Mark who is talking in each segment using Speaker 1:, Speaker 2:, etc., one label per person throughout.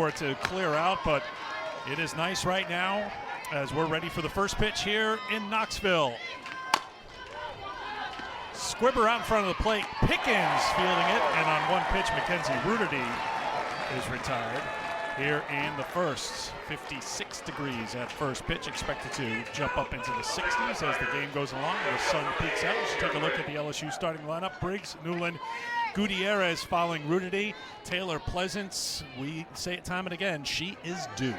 Speaker 1: For it to clear out, but it is nice right now as we're ready for the first pitch here in Knoxville. Squibber out in front of the plate, Pickens fielding it, and on one pitch, Mackenzie Rudidy is retired here in the first. 56 degrees at first pitch, expected to jump up into the 60s as the game goes along. The sun peaks out. Let's take a look at the LSU starting lineup. Briggs, Newland, Gutierrez following Rudidy, Taylor Pleasance. We say it time and again, she is due.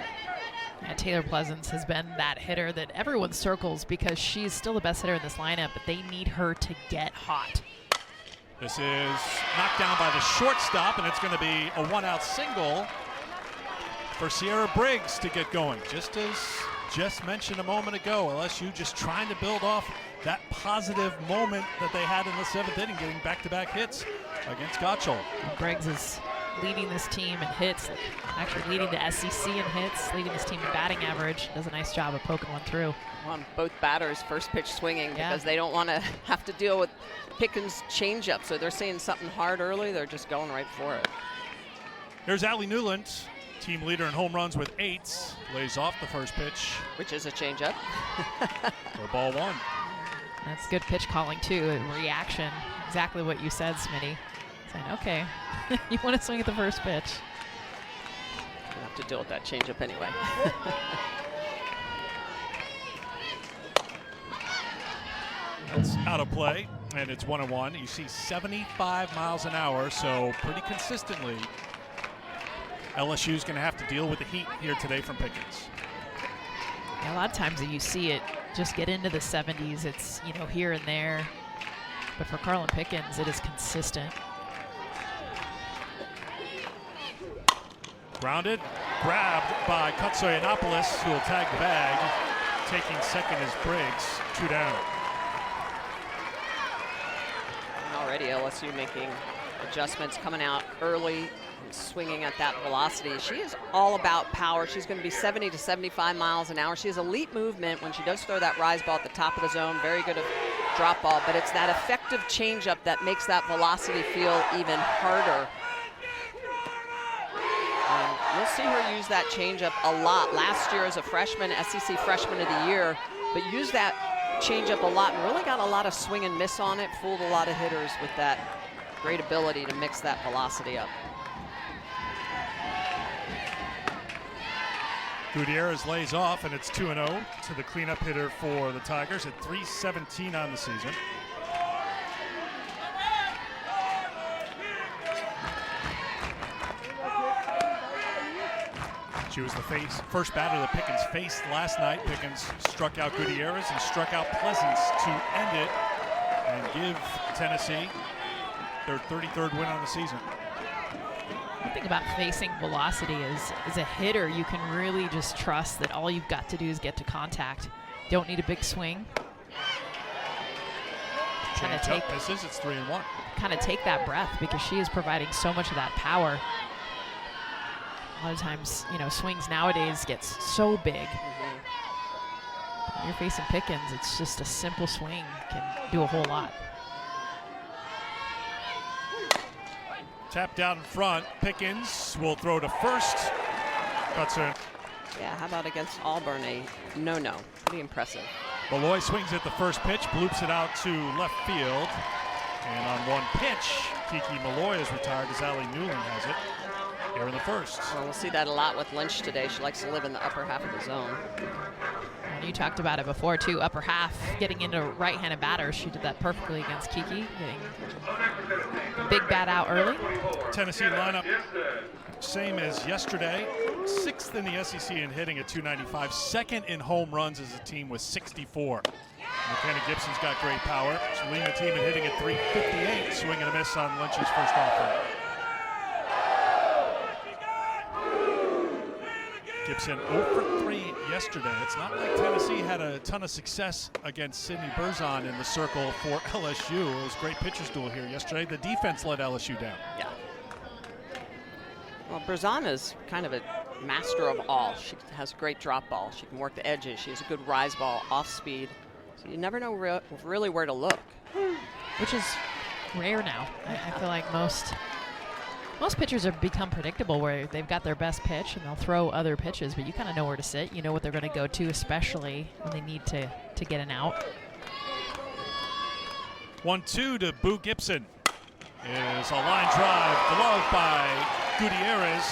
Speaker 2: Yeah, Taylor Pleasance has been that hitter that everyone circles because she's still the best hitter in this lineup, but they need her to get hot.
Speaker 1: This is knocked down by the shortstop, and it's going to be a one-out single for Sierra Briggs to get going. Just as just mentioned a moment ago, LSU just trying to build off that positive moment that they had in the 7th inning, getting back-to-back hits against Gottschall.
Speaker 2: Briggs is leading this team in hits, actually leading the SEC in hits, leading this team in batting average. Does a nice job of poking one through.
Speaker 3: On both batters, first pitch swinging, because they don't want to have to deal with Pickens' changeup. So they're seeing something hard early, they're just going right for it.
Speaker 1: Here's Allie Newland, team leader in home runs with 8, lays off the first pitch.
Speaker 3: Which is a changeup.
Speaker 1: For ball 1.
Speaker 2: That's good pitch calling too, reaction. Exactly what you said, Smitty. Saying, okay, you want to swing at the first pitch.
Speaker 3: You have to deal with that changeup anyway.
Speaker 1: It's out of play, and it's 1-1. You see 75 miles an hour, so pretty consistently, LSU's going to have to deal with the heat here today from Pickens.
Speaker 2: Yeah, a lot of times that you see it just get into the 70s. It's, you know, here and there. But for Carlin Pickens, it is consistent.
Speaker 1: Grounded, grabbed by Kutsoyanopoulos, who will tag the bag. Taking second is Briggs, 2 down.
Speaker 3: And already LSU making adjustments, coming out early and swinging at that velocity. She is all about power. She's going to be 70 to 75 miles an hour. She has elite movement when she does throw that rise ball at the top of the zone. Very good drop ball, but it's that effective changeup that makes that velocity feel even harder. And you'll see her use that changeup a lot. Last year as a freshman, SEC Freshman of the Year, but used that changeup a lot and really got a lot of swing and miss on it, fooled a lot of hitters with that great ability to mix that velocity up.
Speaker 1: Gutierrez lays off, and it's 2-0 to the cleanup hitter for the Tigers at .317 on the season. She was the first batter that Pickens faced last night. Pickens struck out Gutierrez and struck out Pleasance to end it and give Tennessee their 33rd win on the season.
Speaker 2: One thing about facing velocity is, as a hitter, you can really just trust that all you've got to do is get to contact. Don't need a big swing. Kind of take
Speaker 1: misses. It's 3-1.
Speaker 2: Kind of take that breath because she is providing so much of that power. A lot of times, you know, swings nowadays get so big. When you're facing Pickens, it's just a simple swing can do a whole lot.
Speaker 1: Tapped out in front. Pickens will throw to first. Cuts in.
Speaker 3: Yeah, how about against Auburn? A no-no. Pretty impressive.
Speaker 1: Malloy swings at the first pitch, bloops it out to left field. And on one pitch, Kiki Malloy is retired as Allie Newland has it here in the first.
Speaker 3: Well, we'll see that a lot with Lynch today. She likes to live in the upper half of the zone.
Speaker 2: And you talked about it before, too. Upper half, getting into right-handed batters. She did that perfectly against Kiki, getting big bat out early.
Speaker 1: Tennessee lineup, same as yesterday. 6th in the SEC in hitting at .295. 2nd in home runs as a team with 64. McKenna Gibson's got great power. She's leading the team in hitting at .358. Swing and a miss on Lynch's first offering. Gibson 0 for 3 yesterday. It's not like Tennessee had a ton of success against Sydney Berzon in the circle for LSU. It was a great pitcher's duel here yesterday. The defense let LSU down.
Speaker 3: Yeah. Well, Berzon is kind of a master of all. She has a great drop ball. She can work the edges. She has a good rise ball, off speed. So you never know really where to look.
Speaker 2: Which is rare now. I feel like most Most pitchers have become predictable where they've got their best pitch and they'll throw other pitches, but you kind of know where to sit. You know what they're going to go to, especially when they need to get an out.
Speaker 1: 1-2 to Boo Gibson. Is a line drive, gloved by Gutierrez.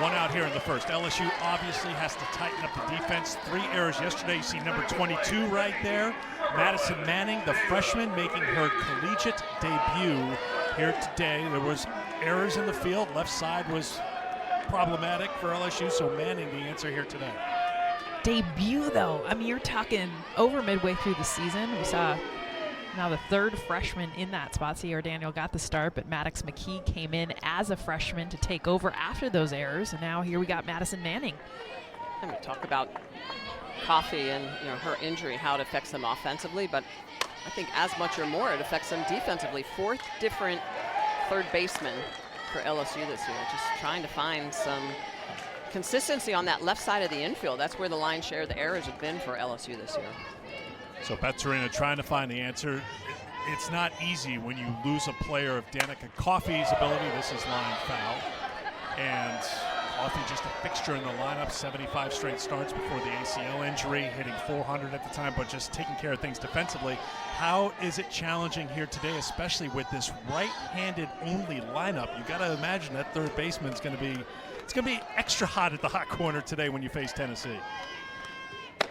Speaker 1: One out here in the first. LSU obviously has to tighten up the defense. 3 errors yesterday. You see number 22 right there. Madison Manning, the freshman, making her collegiate debut here today. There was errors in the field. Left side was problematic for LSU, so Manning the answer here today.
Speaker 2: Debut, though. I mean, you're talking over midway through the season. We saw now the 3rd freshman in that spot. Sierra Daniel got the start, but Maddox McKee came in as a freshman to take over after those errors, and now here we got Madison Manning.
Speaker 3: And we talk about Coffey and her injury, how it affects them offensively, but I think as much or more it affects them defensively. 4th different third baseman for LSU this year, just trying to find some consistency on that left side of the infield. That's where the lion's share of the errors have been for LSU this year.
Speaker 1: So Beth Torina trying to find the answer. It's not easy when you lose a player of Danica Coffey's ability. This is line foul. And Coffey just a fixture in the lineup, 75 straight starts before the ACL injury, hitting 400 at the time, but just taking care of things defensively. How is it challenging here today, especially with this right-handed only lineup? You got to imagine that third baseman's going to be extra hot at the hot corner today when you face Tennessee.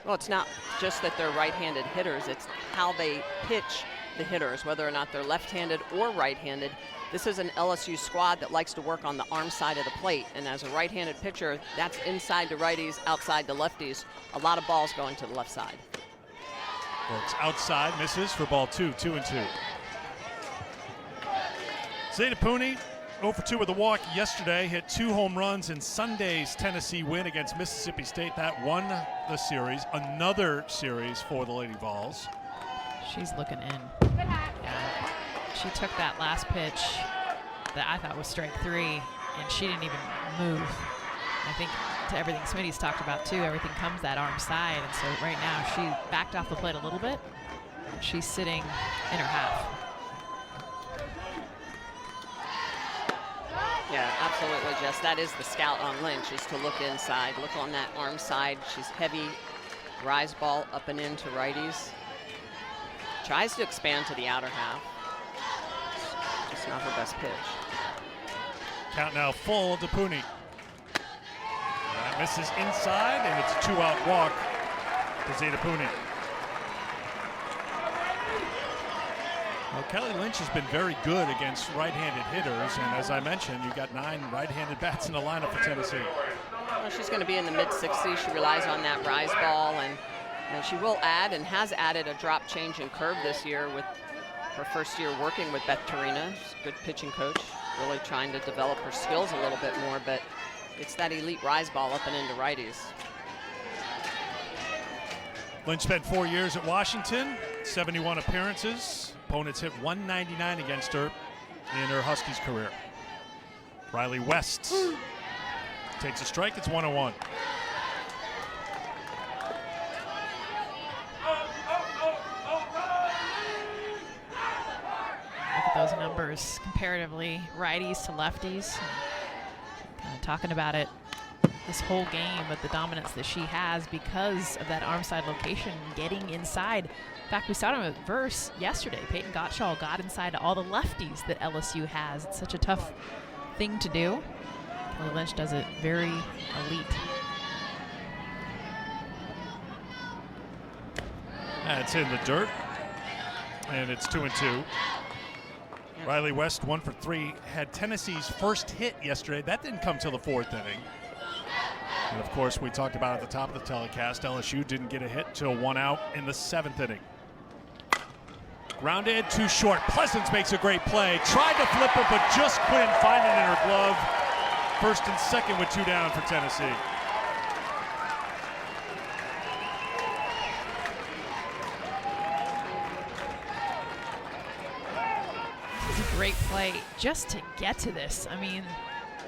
Speaker 3: Well, it's not just that they're right-handed hitters, it's how they pitch the hitters, whether or not they're left-handed or right-handed. This is an LSU squad that likes to work on the arm side of the plate, and as a right-handed pitcher, that's inside to righties, outside to lefties. A lot of balls going to the left side.
Speaker 1: Works outside, misses for ball 2, 2-2. Zeta Pooney, 0 for 2 with a walk yesterday, hit 2 home runs in Sunday's Tennessee win against Mississippi State. That won the series. Another series for the Lady Vols.
Speaker 2: She's looking in. Yeah. She took that last pitch that I thought was strike 3, and she didn't even move. I think to everything Smitty's talked about too, everything comes that arm side, and so right now she backed off the plate a little bit. She's sitting in her half.
Speaker 3: Yeah, absolutely, Jess. That is the scout on Lynch, is to look inside, look on that arm side. She's heavy, rise ball up and into righties. Tries to expand to the outer half. It's not her best pitch.
Speaker 1: Count now full to Pooney. That misses inside, and it's a 2-out walk to Zeta Pooney. Well, Kelly Lynch has been very good against right-handed hitters, and as I mentioned, you've got 9 right-handed bats in the lineup for Tennessee.
Speaker 3: Well, she's going to be in the mid-60s. She relies on that rise ball, and she will add and has added a drop, change, and curve this year with her first year working with Beth Torina. She's a good pitching coach, really trying to develop her skills a little bit more, but it's that elite rise ball up and into righties.
Speaker 1: Lynch spent 4 years at Washington, 71 appearances. Opponents hit 199 against her in her Huskies career. Riley West takes a strike. It's 1-1.
Speaker 2: Look at those numbers comparatively, righties to lefties. Kind of talking about it this whole game with the dominance that she has because of that arm side location, getting inside. In fact, we saw it in a verse yesterday. Peyton Gottschall got inside to all the lefties that LSU has. It's such a tough thing to do. Kelly Lynch does it very elite.
Speaker 1: It's in the dirt, and it's 2-2. Riley West 1 for 3, had Tennessee's first hit yesterday. That didn't come till the 4th inning. And of course, we talked about at the top of the telecast, LSU didn't get a hit till 1 out in the 7th inning. Grounded, too short. Pleasance makes a great play. Tried to flip it, but just couldn't find it in her glove. First and second with 2 down for Tennessee.
Speaker 2: This is a great play just to get to this. I mean,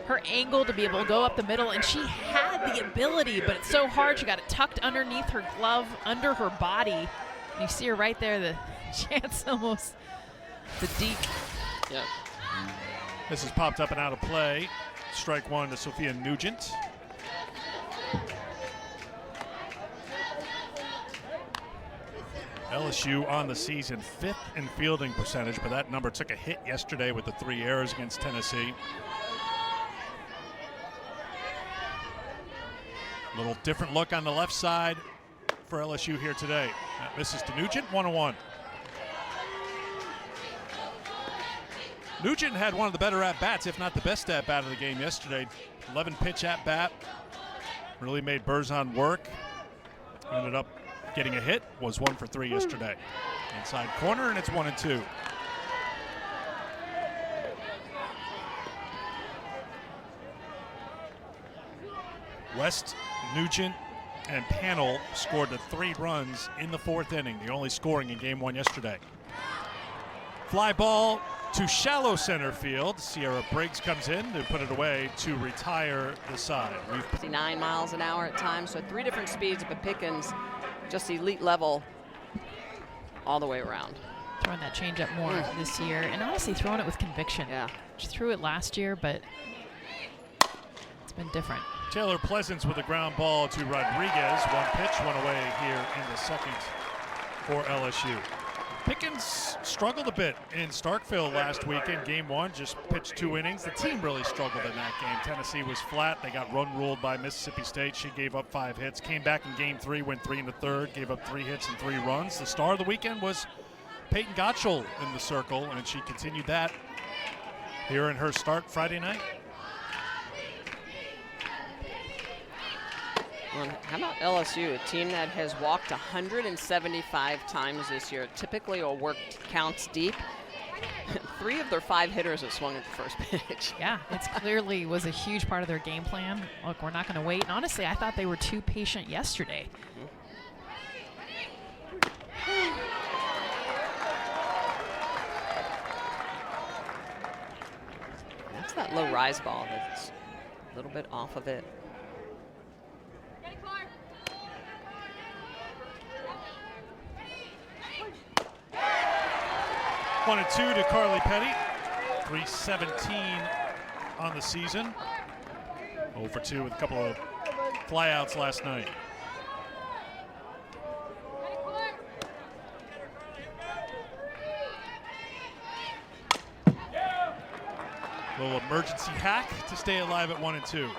Speaker 2: her angle to be able to go up the middle, and she had the ability, but it's so hard. She got it tucked underneath her glove, under her body. And you see her right there, the chance almost, the deep.
Speaker 3: Yep.
Speaker 1: This is popped up and out of play. Strike one to Sophia Nugent. LSU on the season 5th in fielding percentage, but that number took a hit yesterday with the 3 errors against Tennessee. A little different look on the left side for LSU here today. This is to Nugent, 1-1. Nugent had one of the better at-bats, if not the best at-bat of the game yesterday. 11-pitch at-bat. Really made Berzon work. Ended up getting a hit. Was 1 for 3 yesterday. Inside corner, and it's 1-2. West, Nugent, and Panel scored the 3 runs in the 4th inning, the only scoring in game 1 yesterday. Fly ball to shallow center field. Sierra Briggs comes in to put it away to retire the side.
Speaker 3: 59 miles an hour at times, so 3 different speeds, but Pickens just elite level all the way around.
Speaker 2: Throwing that changeup more this year, and honestly throwing it with conviction.
Speaker 3: Yeah.
Speaker 2: She threw it last year, but it's been different.
Speaker 1: Taylor Pleasance with a ground ball to Rodriguez. 1 pitch, 1 away here in the 2nd for LSU. Pickens struggled a bit in Starkville last weekend. Game 1, just pitched 2 innings. The team really struggled in that game. Tennessee was flat. They got run ruled by Mississippi State. She gave up 5 hits. Came back in game 3, went 3 1/3, gave up 3 hits and 3 runs. The star of the weekend was Peyton Gottschall in the circle, and she continued that here in her start Friday night.
Speaker 3: Well, how about LSU, a team that has walked 175 times this year, typically or worked counts deep. 3 of their 5 hitters have swung at the first pitch.
Speaker 2: Yeah, it's clearly was a huge part of their game plan. Look, we're not going to wait. And honestly, I thought they were too patient yesterday.
Speaker 3: That's that low rise ball that's a little bit off of it.
Speaker 1: 1-2 to Carly Petty. 317 on the season. 0 for 2 with a couple of flyouts last night. Little emergency hack to stay alive at 1-2.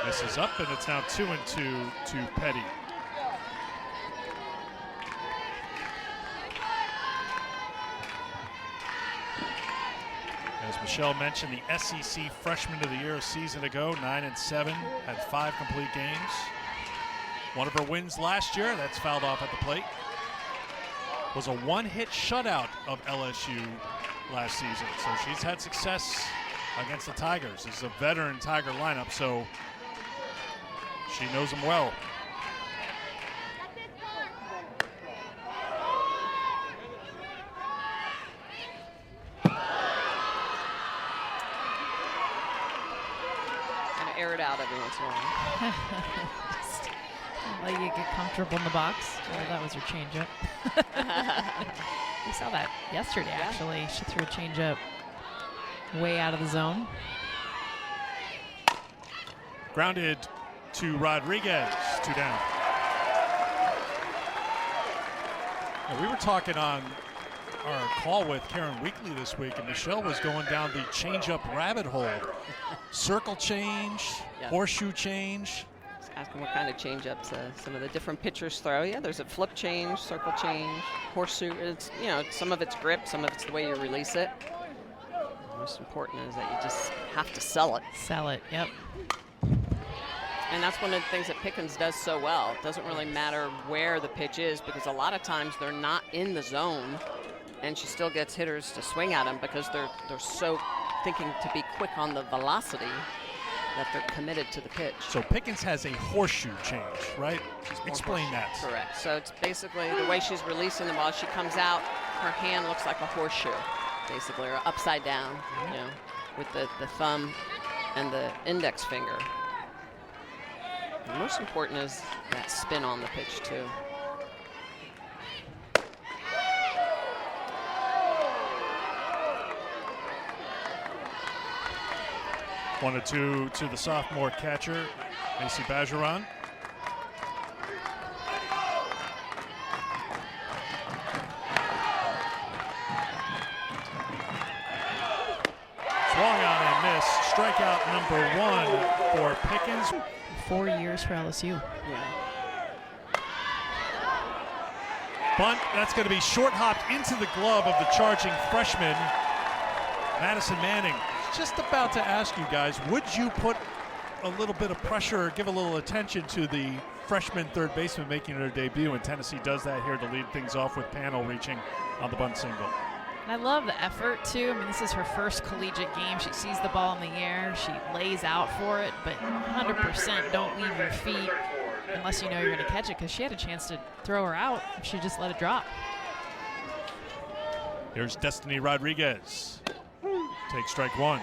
Speaker 1: This is up, and it's now 2-2 to Petty. As Michelle mentioned, the SEC Freshman of the Year a season ago, 9-7, had 5 complete games. One of her wins last year, that's fouled off at the plate, was a 1-hit shutout of LSU last season. So she's had success against the Tigers. This is a veteran Tiger lineup, so she knows them well.
Speaker 3: Kind of air it out every once in a while.
Speaker 2: Just let you get comfortable in the box. Oh, that was her changeup. We saw that yesterday, actually. She threw a changeup way out of the zone.
Speaker 1: Grounded to Rodriguez, 2 down. Now, we were talking on our call with Karen Weekly this week, and Michelle was going down the changeup rabbit hole. Circle change, horseshoe change.
Speaker 3: Just asking what kind of changeups some of the different pitchers throw. Yeah, there's a flip change, circle change, horseshoe. It's, you know, some of it's grip, some of it's the way you release it. Most important is that you just have to sell it.
Speaker 2: Sell it, yep.
Speaker 3: And that's one of the things that Pickens does so well. It doesn't really matter where the pitch is, because a lot of times they're not in the zone, and she still gets hitters to swing at them because they're so thinking to be quick on the velocity that they're committed to the pitch.
Speaker 1: So Pickens has a horseshoe change, right? Explain that.
Speaker 3: Correct. So it's basically the way she's releasing the ball. She comes out, her hand looks like a horseshoe. basically, or upside down, you know, with the thumb and the index finger. The most important is that spin on the pitch, too.
Speaker 1: One or two to the sophomore catcher, Macy Bajaran. Swung on and missed. Strikeout number 1 for Pickens.
Speaker 2: 4 years for LSU.
Speaker 3: Yeah.
Speaker 1: Bunt, that's going to be short hopped into the glove of the charging freshman, Madison Manning. Just about to ask you guys, would you put a little bit of pressure or give a little attention to the freshman third baseman making her debut? And Tennessee does that here to lead things off with Pannell reaching on the bunt single.
Speaker 2: And I love the effort, too. I mean, this is her first collegiate game. She sees the ball in the air. She lays out for it, but 100% don't leave your feet unless you know you're going to catch it, because she had a chance to throw her out if she just let it drop.
Speaker 1: Here's Destiny Rodriguez. Take strike 1.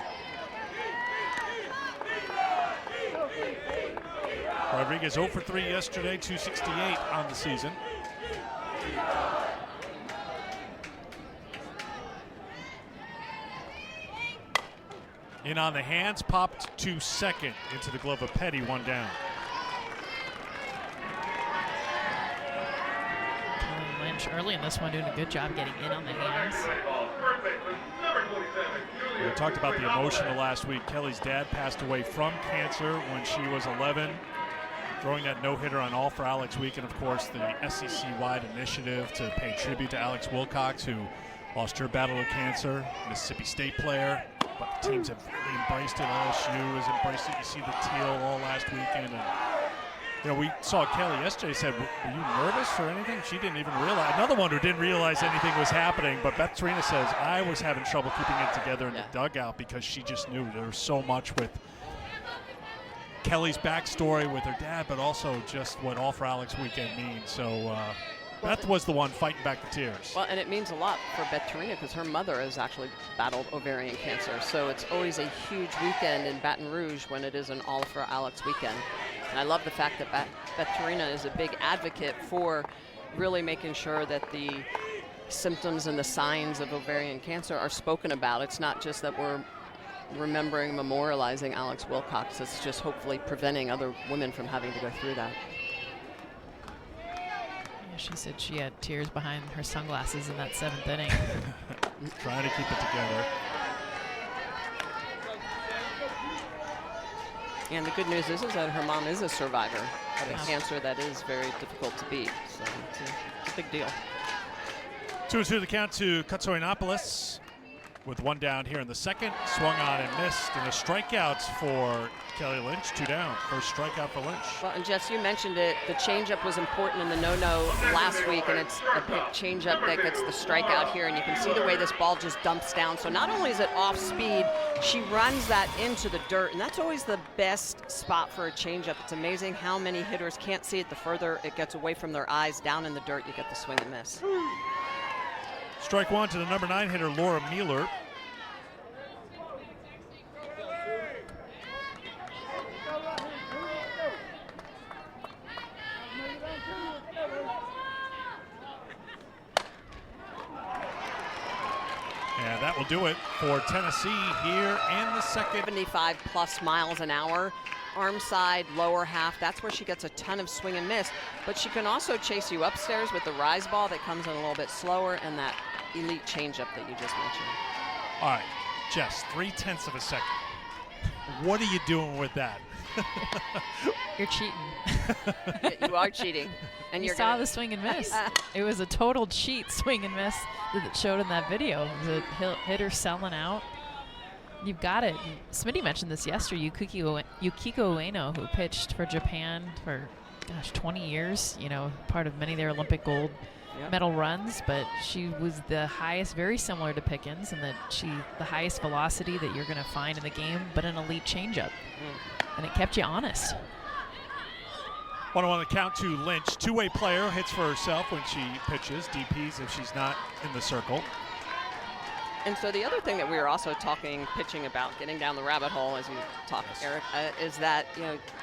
Speaker 1: Rodriguez 0 for 3 yesterday, 268 on the season. In on the hands, popped to second into the glove of Petty, 1 down.
Speaker 2: Lynch early in this one doing a good job getting in on the hands.
Speaker 1: We talked about the emotional last week. Kelly's dad passed away from cancer when she was 11. Throwing that no-hitter on All for Alex Week, and of course the SEC-wide initiative to pay tribute to Alex Wilcox, who lost her battle with cancer, Mississippi State player. But the teams have really embraced it. LSU has embraced it. You see the teal all last weekend. And, you know, we saw Kelly yesterday, said, were you nervous or anything? She didn't even realize. Another one who didn't realize anything was happening. But Beth Torina says, I was having trouble keeping it together in the dugout because she just knew there was so much with Kelly's backstory with her dad, but also just what All for Alex Weekend means. So Beth was the one fighting back the tears.
Speaker 3: Well, and it means a lot for Beth Torina because her mother has actually battled ovarian cancer. So it's always a huge weekend in Baton Rouge when it is an All for Alex Weekend. And I love the fact that Beth Torina is a big advocate for really making sure that the symptoms and the signs of ovarian cancer are spoken about. It's not just that we're remembering, memorializing Alex Wilcox. It's just hopefully preventing other women from having to go through that.
Speaker 2: Yeah, she said she had tears behind her sunglasses in that 7th inning.
Speaker 1: Trying to keep it together.
Speaker 3: And the good news is that her mom is a survivor of a cancer that is very difficult to beat. So it's a big deal.
Speaker 1: 2-2 the count to Katsoinopoulos with 1 down here in the second. Swung on and missed, and the strikeouts for Kelly Lynch. 2 down. First strikeout for Lynch.
Speaker 3: Well, and Jess, you mentioned it. The changeup was important in the no-no last week, and it's a big changeup that gets the strikeout here, and you can see the way this ball just dumps down. So not only is it off speed, she runs that into the dirt, and that's always the best spot for a changeup. It's amazing how many hitters can't see it. The further it gets away from their eyes, down in the dirt, you get the swing and miss.
Speaker 1: Strike 1 to the number 9 hitter, Laura Mueller. And that will do it for Tennessee here in the second.
Speaker 3: 75 plus miles an hour. Arm side, lower half, that's where she gets a ton of swing and miss. But she can also chase you upstairs with the rise ball that comes in a little bit slower and that elite changeup that you just mentioned.
Speaker 1: All right, Jess, 0.3 of a second. What are you doing with that?
Speaker 2: You're cheating.
Speaker 3: You are cheating. And
Speaker 2: you saw the swing and miss. It was a total cheat swing and miss that it showed in that video. It was a hitter selling out. You've got it. Smitty mentioned this yesterday. Yukiko Ueno, who pitched for Japan for, 20 years, part of many of their Olympic gold medal runs, but she was the highest, very similar to Pickens, and that the highest velocity that you're going to find in the game, but an elite changeup. And it kept you honest.
Speaker 1: 1-1 the count to Lynch. Two-way player, hits for herself when she pitches. DPs if she's not in the circle.
Speaker 3: And so the other thing that we were also pitching about, getting down the rabbit hole as you talk, Eric, is that,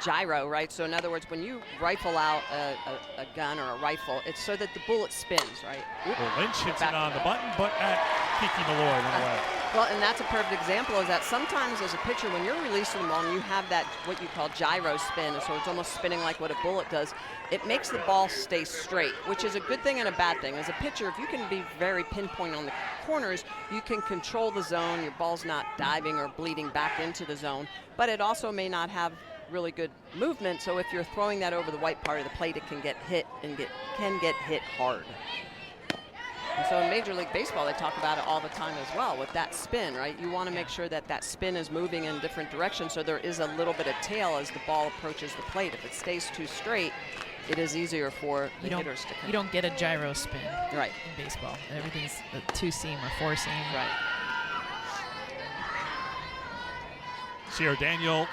Speaker 3: gyro, right? So in other words, when you rifle out a gun or a rifle, it's so that the bullet spins, right?
Speaker 1: Well, Lynch hits it on the button, but at Kiki Malloy went away.
Speaker 3: Well, and that's a perfect example is that sometimes as a pitcher, when you're releasing the ball and you have that, what you call gyro spin, so it's almost spinning like what a bullet does, it makes the ball stay straight, which is a good thing and a bad thing. As a pitcher, if you can be very pinpoint on the corners, you can control the zone. Your ball's not diving or bleeding back into the zone, but it also may not have really good movement. So if you're throwing that over the white part of the plate, it can get hit and can get hit hard. And so in Major League Baseball, they talk about it all the time as well with that spin, right? You want to make sure that that spin is moving in different directions so there is a little bit of tail as the ball approaches the plate. If it stays too straight, it is easier for the hitters to come.
Speaker 2: You don't get a gyro spin
Speaker 3: right
Speaker 2: in baseball. Everything's a two-seam or four-seam.
Speaker 3: Right.
Speaker 1: Sierra Daniel,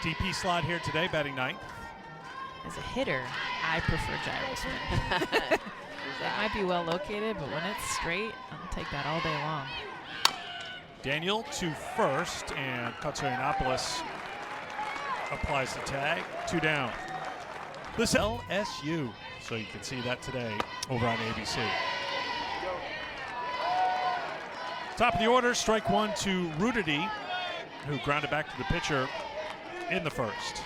Speaker 1: DP slot here today, batting ninth.
Speaker 2: As a hitter, I prefer gyro spin. It might be well located, but when it's straight, I'll take that all day long.
Speaker 1: Daniel to first, and Katsarianopoulos applies the tag. 2 down. This LSU, so you can see that today over on ABC. Top of the order, strike one to Rudity, who grounded back to the pitcher in the first.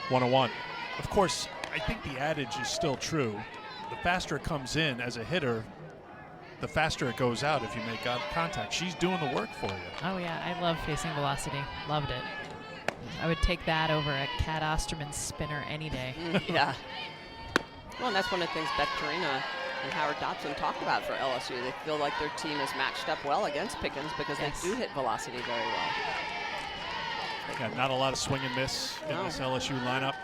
Speaker 1: One-on-one. Of course, I think the adage is still true. The faster it comes in as a hitter, the faster it goes out if you make contact. She's doing the work for you.
Speaker 2: Oh, yeah. I love facing velocity. Loved it. I would take that over a Cat Osterman spinner any day.
Speaker 3: Yeah. Well, and that's one of the things Beth Torina and Howard Dobson talked about for LSU. They feel like their team is matched up well against Pickens because they do hit velocity very well.
Speaker 1: Yeah, not a lot of swing and miss in this LSU lineup.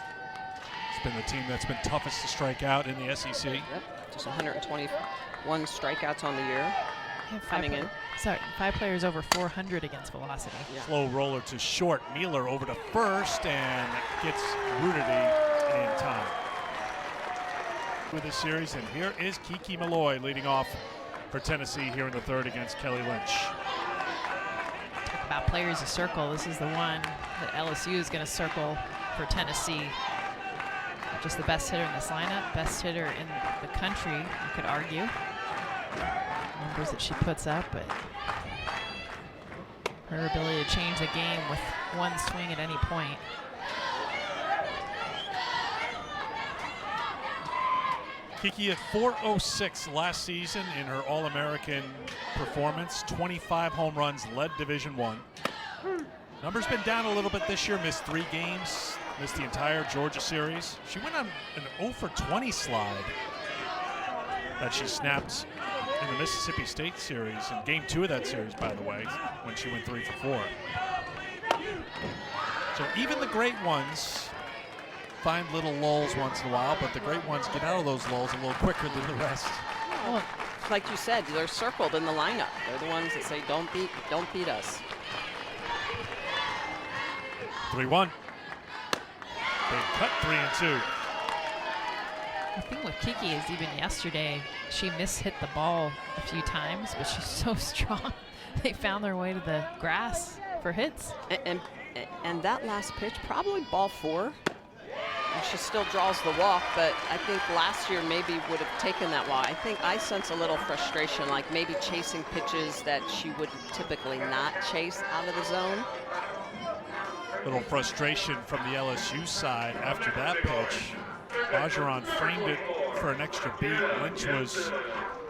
Speaker 1: It's been the team that's been toughest to strike out in the SEC.
Speaker 3: Yep, just 121 strikeouts on the year coming in.
Speaker 2: Sorry, 5 players over 400 against velocity.
Speaker 3: Yeah.
Speaker 1: Slow roller to short. Mueller over to first and gets Rudity in time with this series. And here is Kiki Malloy leading off for Tennessee here in the third against Kelly Lynch.
Speaker 2: Talk about players to circle. This is the one that LSU is going to circle for Tennessee. Just the best hitter in this lineup, best hitter in the country, you could argue. Numbers that she puts up, but her ability to change the game with one swing at any point.
Speaker 1: Kiki at .406 last season in her All-American performance. 25 home runs, led Division I. Number's been down a little bit this year, missed 3 games, missed the entire Georgia series. She went on an 0 for 20 slide that she snapped in the Mississippi State series, in game 2 of that series, by the way, when she went 3 for 4. So even the great ones find little lulls once in a while, but the great ones get out of those lulls a little quicker than the rest.
Speaker 3: Well, like you said, they're circled in the lineup. They're the ones that say, don't beat us.
Speaker 1: 3-1. Big cut, 3-2.
Speaker 2: The thing with Kiki is even yesterday, she mishit the ball a few times, but she's so strong. They found their way to the grass for hits.
Speaker 3: And that last pitch, probably ball 4. And she still draws the walk, but I think last year maybe would have taken that walk. I think I sense a little frustration, like maybe chasing pitches that she would typically not chase out of the zone.
Speaker 1: Little frustration from the LSU side after that pitch. Bajaran framed it for an extra beat. Lynch was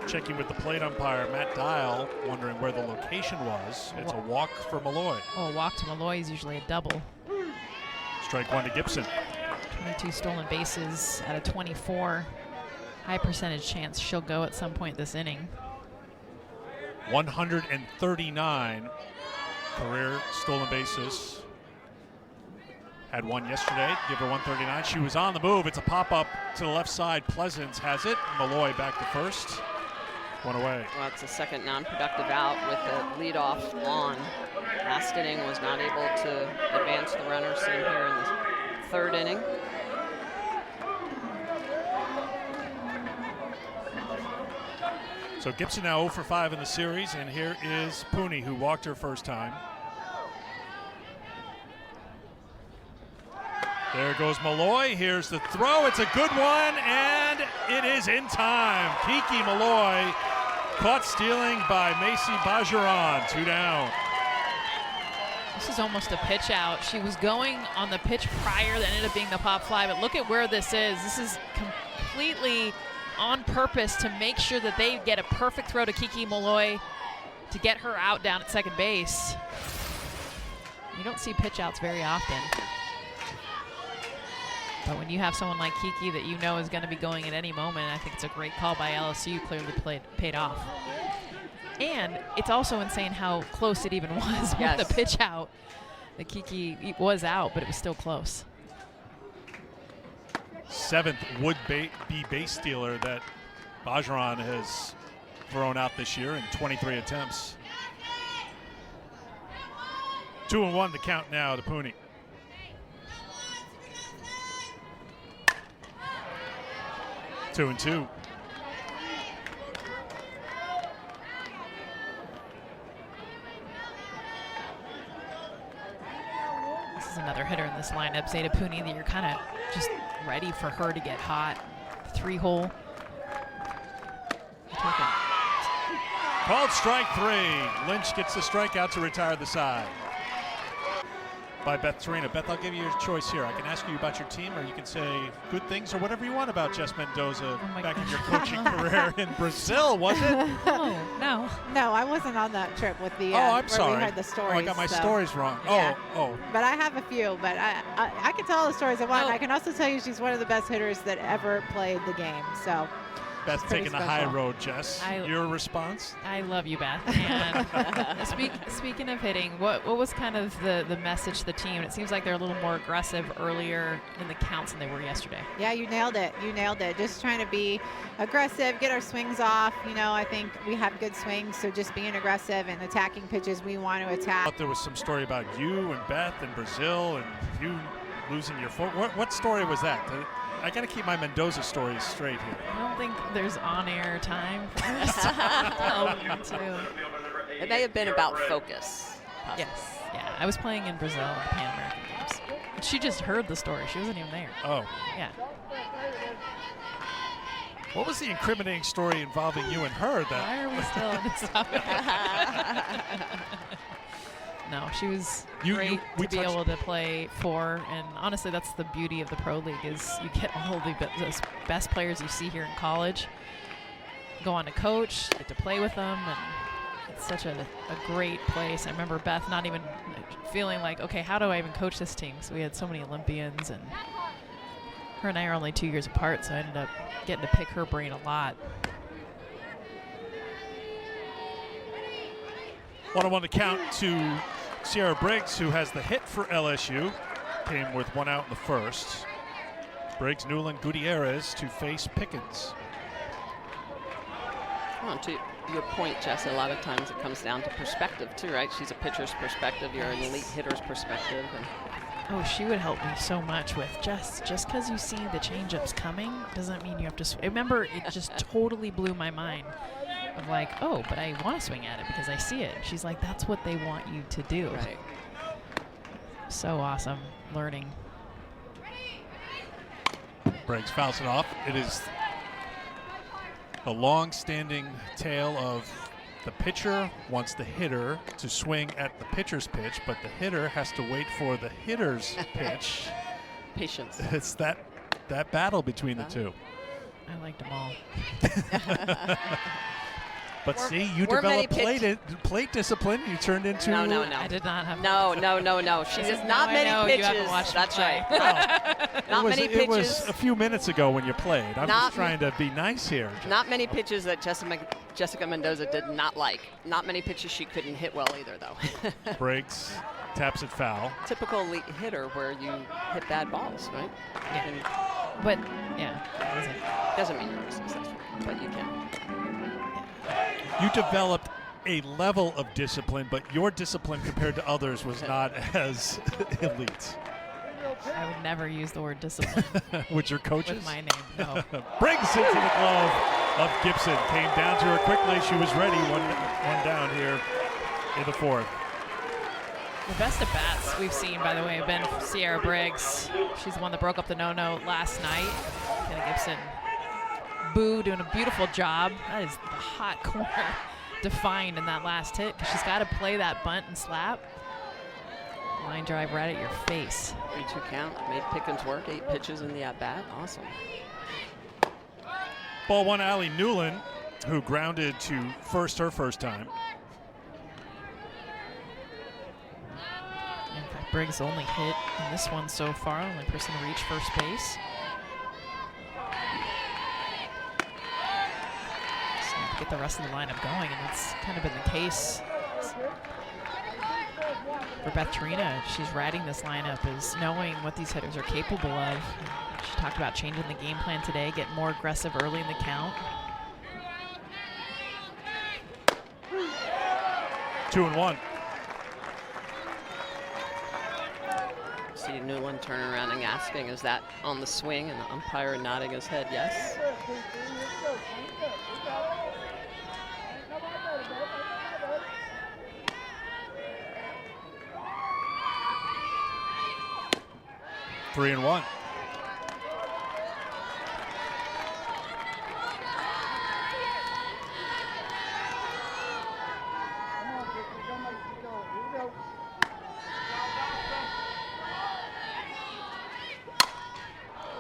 Speaker 1: checking with the plate umpire, Matt Dial, wondering where the location was. It's a walk for Malloy.
Speaker 2: Oh, a walk to Malloy is usually a double.
Speaker 1: Strike one to Gibson.
Speaker 2: 22 stolen bases out of 24. High percentage chance she'll go at some point this inning.
Speaker 1: 139 career stolen bases. Had one yesterday, give her 139. She was on the move. It's a pop-up to the left side. Pleasance has it. Malloy back to first. One away.
Speaker 3: Well, it's a second non-productive out with a leadoff on. Last inning was not able to advance the runner. Same here in the third inning.
Speaker 1: So Gibson now 0 for 5 in the series, and here is Pooney, who walked her first time. There goes Malloy. Here's the throw. It's a good one, and it is in time. Kiki Malloy caught stealing by Macy Bajaran. 2 down.
Speaker 2: This is almost a pitch out. She was going on the pitch prior that ended up being the pop fly, but look at where this is. This is completely on purpose to make sure that they get a perfect throw to Kiki Malloy to get her out down at second base. You don't see pitch outs very often. But when you have someone like Kiki that you know is going to be going at any moment, I think it's a great call by LSU. Clearly paid off. And it's also insane how close it even was with the pitch out. The Kiki was out, but it was still close.
Speaker 1: 7th would be base stealer that Bajaran has thrown out this year in 23 attempts. 2-1 the count now to Pooney. Two and two.
Speaker 2: This is another hitter in this lineup, Zeta Pooney, that you're kind of just ready for her to get hot. 3-hole.
Speaker 1: Called strike 3. Lynch gets the strikeout to retire the side. By Beth Torina. Beth, I'll give you a choice here. I can ask you about your team, or you can say good things or whatever you want about Jess Mendoza back in your coaching career in Brazil, was it?
Speaker 2: Oh, no.
Speaker 4: No, I wasn't on that trip with the
Speaker 1: I'm
Speaker 4: where
Speaker 1: sorry.
Speaker 4: we heard the stories.
Speaker 1: Oh, I got my stories wrong.
Speaker 4: Yeah.
Speaker 1: Oh.
Speaker 4: But I have a few, but I can tell the stories I want.
Speaker 2: Oh.
Speaker 4: I can also tell you she's one of the best hitters that ever played the game. So
Speaker 1: Beth
Speaker 4: pretty
Speaker 1: taking the high
Speaker 4: special.
Speaker 1: road, Jess. Your response?
Speaker 2: I love you, Beth. And speaking of hitting, what was kind of the message to the team? It seems like they're a little more aggressive earlier in the counts than they were yesterday.
Speaker 4: yeah, you nailed it. You nailed it. Just trying to be aggressive, get our swings off. You know, I think we have good swings, so just being aggressive and attacking pitches we want to
Speaker 1: I
Speaker 4: attack.
Speaker 1: thought there was some story about you and Beth in Brazil and you losing your foot. What story was that? I got to keep my Mendoza stories straight here.
Speaker 2: I don't think there's on-air time for us to tell you too.
Speaker 3: It may have been about focus. possibly.
Speaker 2: Yes. Yeah, I was playing in Brazil at the Pan American Games. She just heard the story. She wasn't even there.
Speaker 1: Oh.
Speaker 2: Yeah.
Speaker 1: What was the incriminating story involving you and her?
Speaker 2: Why are we still on this topic? No, she was great to be able to play for, and honestly, that's the beauty of the Pro League is you get all of those best players you see here in college, go on to coach, get to play with them, and it's such a great place. I remember Beth not even feeling like, okay, how do I even coach this team? So we had so many Olympians, and her and I are only 2 years apart, so I ended up getting to pick her brain a lot.
Speaker 1: 1-1 to count to Sierra Briggs, who has the hit for LSU. Came with one out in the first. Briggs, Newland, Gutierrez to face Pickens.
Speaker 3: Well, to your point, Jess, a lot of times it comes down to perspective too, right? She's a pitcher's perspective, you're an elite hitter's perspective. And
Speaker 2: oh, she would help me so much with just because you see the change-ups coming doesn't mean you have to. Remember, it just totally blew my mind. Of like, oh, but I want to swing at it because I see it. She's like, that's what they want you to do.
Speaker 3: right.
Speaker 2: So awesome learning.
Speaker 1: Briggs fouls it off. It is the long-standing tale of the pitcher wants the hitter to swing at the pitcher's pitch, but the hitter has to wait for the hitter's pitch.
Speaker 3: Patience.
Speaker 1: It's that battle between the two.
Speaker 2: I liked them all.
Speaker 1: But see, you
Speaker 3: were many
Speaker 1: developed plate discipline. You turned into
Speaker 3: No.
Speaker 2: I did not have.
Speaker 3: No. She says not many pitches.
Speaker 2: You haven't watched me
Speaker 3: That's
Speaker 2: play.
Speaker 3: right. Not many pitches.
Speaker 1: It was a few minutes ago when you played. I'm
Speaker 3: Not
Speaker 1: just trying to be nice here.
Speaker 3: Not many pitches that Jessica Mendoza did not like. Not many pitches she couldn't hit well either, though.
Speaker 1: Briggs taps it foul.
Speaker 3: Typical elite hitter where you hit bad balls, right?
Speaker 2: Yeah.
Speaker 3: And
Speaker 2: But yeah,
Speaker 3: doesn't mean you're successful, but you can.
Speaker 1: You developed a level of discipline, but your discipline compared to others was not as elite.
Speaker 2: I would never use the word discipline
Speaker 1: With your coaches?
Speaker 2: with my name. No.
Speaker 1: Brings it to the glove of Gibson. Came down to her quickly. She was ready. One down here in the fourth.
Speaker 2: The best at bats we've seen, by the way, have been Sierra Briggs. She's the one that broke up the no-no last night. Kenna Gibson, Boo doing a beautiful job. That is the hot corner defined in that last hit, because she's got to play that bunt and slap. Line drive right at your face.
Speaker 3: 3-2 count. Made Pickens work. 8 pitches in the at-bat. Awesome.
Speaker 1: Ball one, Allie Newland, who grounded to first her first time.
Speaker 2: In fact, Briggs' only hit in this one so far, only person to reach first base. Just need to get the rest of the lineup going, and that's kind of been the case for Beth Torina. She's riding this lineup, is knowing what these hitters are capable of. She talked about changing the game plan today, getting more aggressive early in the count.
Speaker 1: 2-1.
Speaker 3: See Newland turning around and asking, is that on the swing? And the umpire nodding his head, yes.
Speaker 1: Three and one.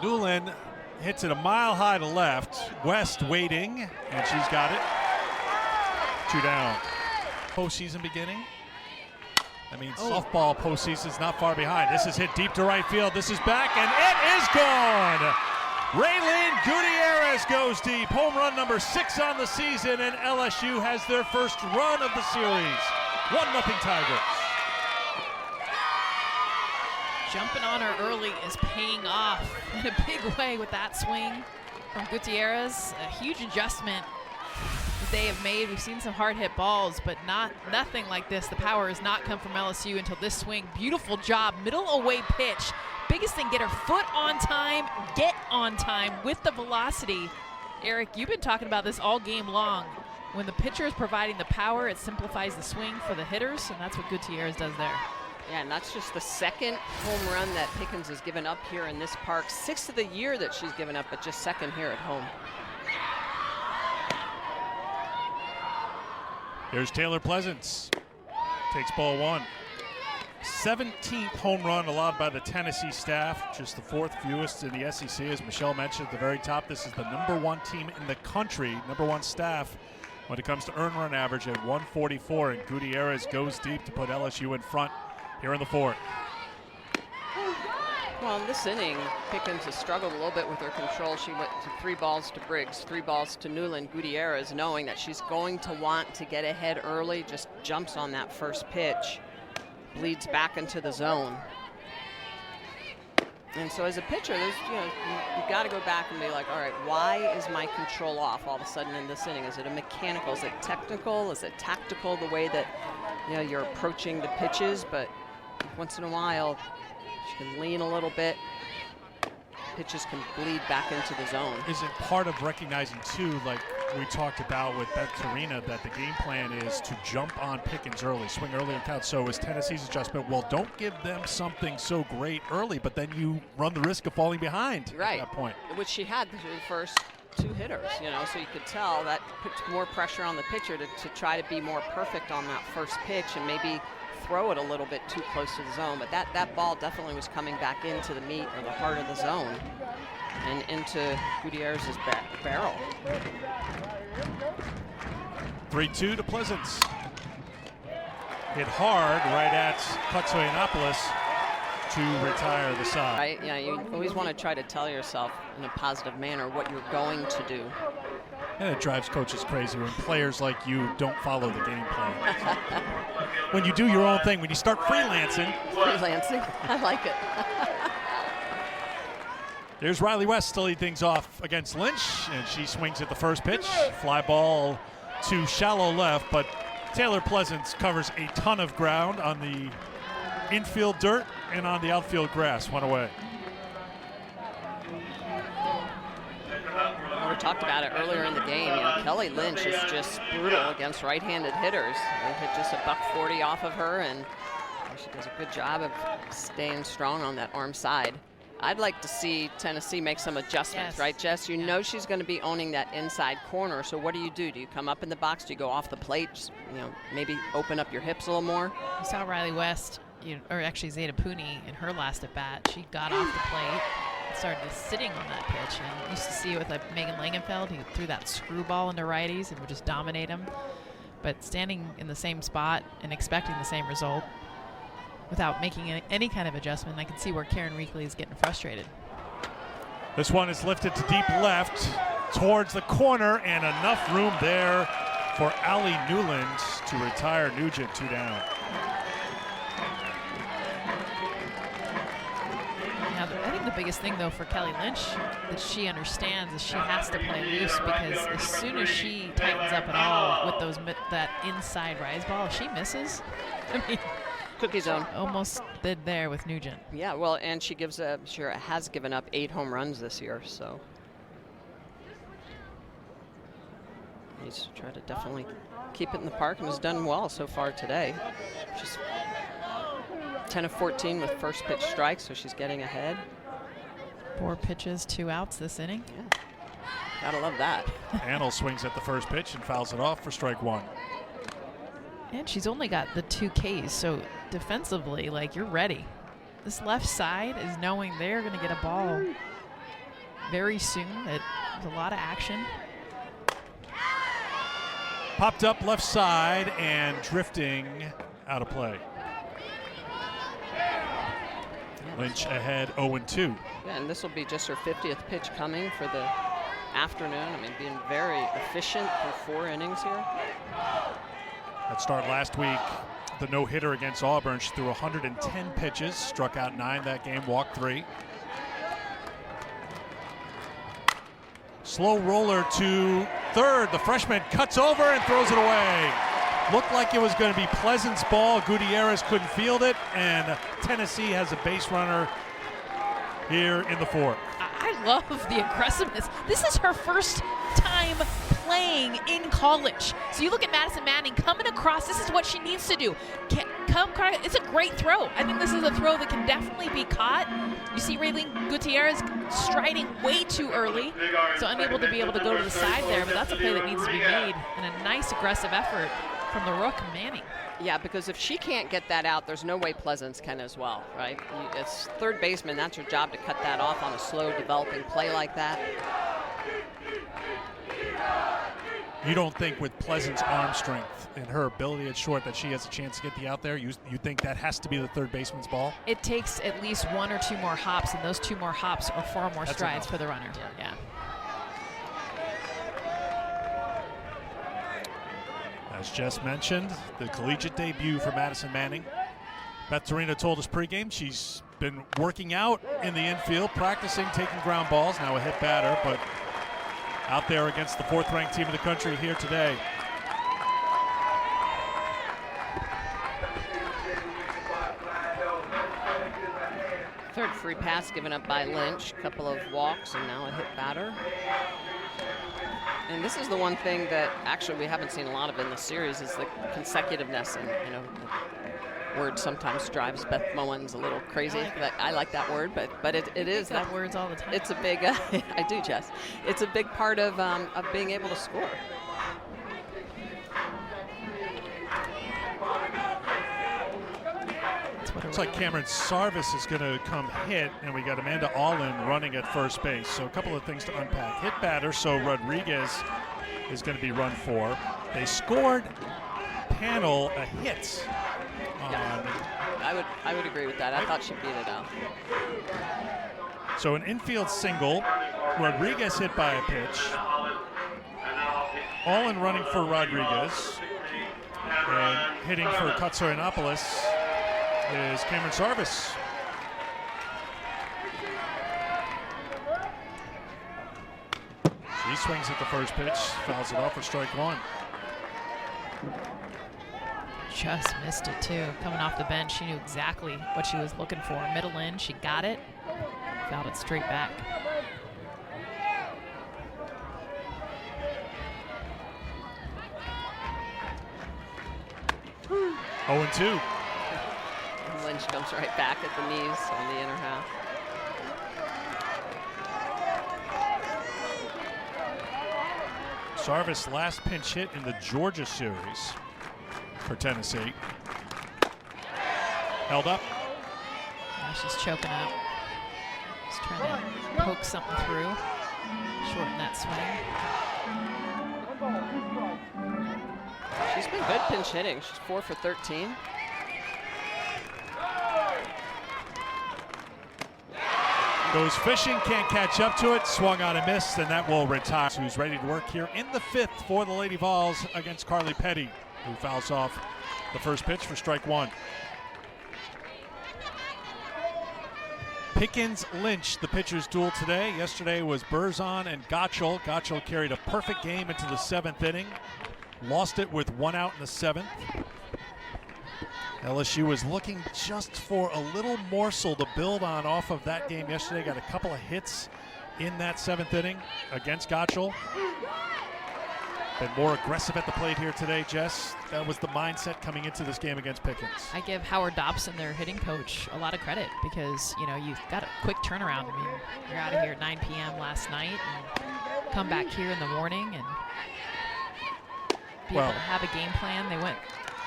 Speaker 1: Newland hits it a mile high to left. West waiting, and she's got it. 2 down. Postseason beginning. That means softball postseason is not far behind. This is hit deep to right field. This is back, and it is gone. Raylene Gutierrez goes deep. Home run number 6 on the season, and LSU has their first run of the series. 1-0 Tigers.
Speaker 2: Jumping on her early is paying off in a big way with that swing from Gutierrez. A huge adjustment that they have made. We've seen some hard hit balls, but nothing like this. The power has not come from LSU until this swing. Beautiful job, middle away pitch. Biggest thing, get her foot on time, get on time with the velocity. Eric, you've been talking about this all game long. When the pitcher is providing the power, it simplifies the swing for the hitters, and that's what Gutierrez does there.
Speaker 3: Yeah, and that's just the second home run that Pickens has given up here in this park. 6th of the year that she's given up, but just 2nd here at home.
Speaker 1: Here's Taylor Pleasance. Takes ball 1. 17th home run allowed by the Tennessee staff. Just the 4th fewest in the SEC, as Michelle mentioned at the very top. This is the #1 team in the country, #1 staff when it comes to earned run average at 144. And Gutierrez goes deep to put LSU in front here in the 4th.
Speaker 3: Well, in this inning, Pickens has struggled a little bit with her control. She went to 3 balls to Briggs, 3 balls to Newland. Gutierrez, knowing that she's going to want to get ahead early, just jumps on that first pitch, bleeds back into the zone. And so as a pitcher, there's, you've got to go back and be like, all right, why is my control off all of a sudden in this inning? Is it a mechanical? Is it technical? Is it tactical, the way that you're approaching the pitches? But once in a while, she can lean a little bit. Pitches can bleed back into the zone.
Speaker 1: Is it part of recognizing, too, like we talked about with Beth Torina, that the game plan is to jump on Pickens early, swing early and count? So is Tennessee's adjustment, well, don't give them something so great early, but then you run the risk of falling behind at that point.
Speaker 3: Which she had the first 2 hitters, so you could tell that puts more pressure on the pitcher to try to be more perfect on that first pitch and maybe throw it a little bit too close to the zone. But that ball definitely was coming back into the meat or the heart of the zone and into Gutierrez's barrel.
Speaker 1: 3-2 to Pleasance. Hit hard right at Kutsoyanopoulos to retire the side.
Speaker 3: Right, yeah, you always want to try to tell yourself in a positive manner what you're going to do.
Speaker 1: And it drives coaches crazy when players like you don't follow the game plan. When you do your own thing, when you start freelancing.
Speaker 3: Freelancing, I like it.
Speaker 1: Here's Riley West to lead things off against Lynch, and she swings at the first pitch. Fly ball to shallow left, but Taylor Pleasance covers a ton of ground on the infield dirt and on the outfield grass. One away.
Speaker 3: We talked about it earlier in the game. You know, Kelly Lynch is just brutal against right-handed hitters. They hit just a .140 off of her, and she does a good job of staying strong on that arm side. I'd like to see Tennessee make some adjustments,
Speaker 2: Yes.
Speaker 3: right, Jess? You know she's going to be owning that inside corner, so what do? Do you come up in the box? Do you go off the plate? Just, you know, maybe open up your hips a little more?
Speaker 2: You saw Riley West, or actually Zeta Pooney in her last at bat. She got off the plate and started sitting on that pitch. And you used to see it with Megan Langenfeld, who threw that screwball into righties and would just dominate them. But standing in the same spot and expecting the same result without making any kind of adjustment, I can see where Karen Reekley is getting frustrated.
Speaker 1: This one is lifted to deep left towards the corner, and enough room there for Allie Newland to retire Nugent. 2 down.
Speaker 2: Now, I think the biggest thing, though, for Kelly Lynch that she understands is she has to play loose, because as soon as she tightens up at all with that inside rise ball, if she misses, I mean,
Speaker 3: Cookie zone.
Speaker 2: almost did there with Nugent.
Speaker 3: Yeah, well, and she has given up 8 home runs this year, so needs to try to definitely keep it in the park, and has done well so far today. She's 10 of 14 with first pitch strikes, so she's getting ahead.
Speaker 2: 4 pitches, 2 outs this inning.
Speaker 3: Yeah, gotta love that.
Speaker 1: Annell swings at the first pitch and fouls it off for strike 1.
Speaker 2: And she's only got the 2 Ks, so defensively, like, you're ready. This left side is knowing they're going to get a ball very soon. There's a lot of action.
Speaker 1: Popped up left side and drifting out of play. Lynch ahead 0-2.
Speaker 3: Yeah, and this will be just her 50th pitch coming for the afternoon. I mean, being very efficient through 4 innings here.
Speaker 1: That start last week, the no-hitter against Auburn. She threw 110 pitches, struck out 9 that game, walked 3. Slow roller to third. The freshman cuts over and throws it away. Looked like it was going to be Pleasant's ball. Gutierrez couldn't field it, and Tennessee has a base runner here in the 4th.
Speaker 2: I love the aggressiveness. This is her first time playing in college. So you look at Madison Manning coming across. This is what she needs to do. It's a great throw. I think this is a throw that can definitely be caught. You see Raylene Gutierrez striding way too early, so unable to be able to go to the side there, but that's a play that needs to be made, and a nice aggressive effort from the rook, Manning.
Speaker 3: Yeah, because if she can't get that out, there's no way Pleasance can as well, right? It's third baseman. That's your job, to cut that off on a slow developing play like that.
Speaker 1: You don't think with Pleasant's arm strength and her ability at short that she has a chance to get the out there? You think that has to be the third baseman's ball?
Speaker 2: It takes at least 1 or 2 more hops, and those 2 more hops are 4 more
Speaker 1: That's
Speaker 2: strides
Speaker 1: enough.
Speaker 2: for the runner. Yeah.
Speaker 1: As Jess mentioned, the collegiate debut for Madison Manning. Beth Torino told us pregame she's been working out in the infield, practicing taking ground balls, now a hit batter, but out there against the 4th-ranked team in the country here today.
Speaker 3: Third free pass given up by Lynch, a couple of walks, and now a hit batter. And this is the one thing that actually we haven't seen a lot of in the series, is the consecutiveness. And, you know, the word sometimes drives Beth Mowins a little crazy. I like that word, but it is
Speaker 2: that words all the time.
Speaker 3: It's a big, I do, Jess. It's a big part of being able to score.
Speaker 1: Looks like Cameron Sarvis is going to come hit, and we got Amanda Allin running at first base. So a couple of things to unpack. Hit batter, so Rodriguez is going to be run for. They scored Panel a hit.
Speaker 3: I would agree with that. I thought she beat it out.
Speaker 1: So an infield single. Rodriguez hit by a pitch. Allin running for Rodriguez. And hitting for Katsarinopolis is Cameron Sarvis. She swings at the first pitch, fouls it off for strike 1.
Speaker 2: Just missed it too. Coming off the bench, she knew exactly what she was looking for. Middle in, she got it, fouled it straight back.
Speaker 1: Oh, and 2.
Speaker 3: And Lynch comes right back at the knees on the inner half.
Speaker 1: Sarvis last pinch hit in the Georgia series for Tennessee. Held up.
Speaker 2: Now she's choking up. Just trying to poke something through. Shorten that swing.
Speaker 3: She's been good pinch hitting. She's 4 for 13.
Speaker 1: Goes fishing, can't catch up to it. Swung on and missed, and that will retire. Who's ready to work here in the 5th for the Lady Vols against Carly Petty, who fouls off the first pitch for strike 1. Pickens-Lynch, the pitcher's duel today. Yesterday was Berzon and Gottschall. Gottschall carried a perfect game into the 7th inning. Lost it with 1 out in the 7th. LSU was looking just for a little morsel to build on off of that game yesterday. Got a couple of hits in that 7th inning against Gottschall. Been more aggressive at the plate here today, Jess. That was the mindset coming into this game against Pickens.
Speaker 2: I give Howard Dobson, their hitting coach, a lot of credit because, you know, you've got a quick turnaround. I mean, you're out of here at 9 p.m. last night and come back here in the morning and be able to have a game plan. They went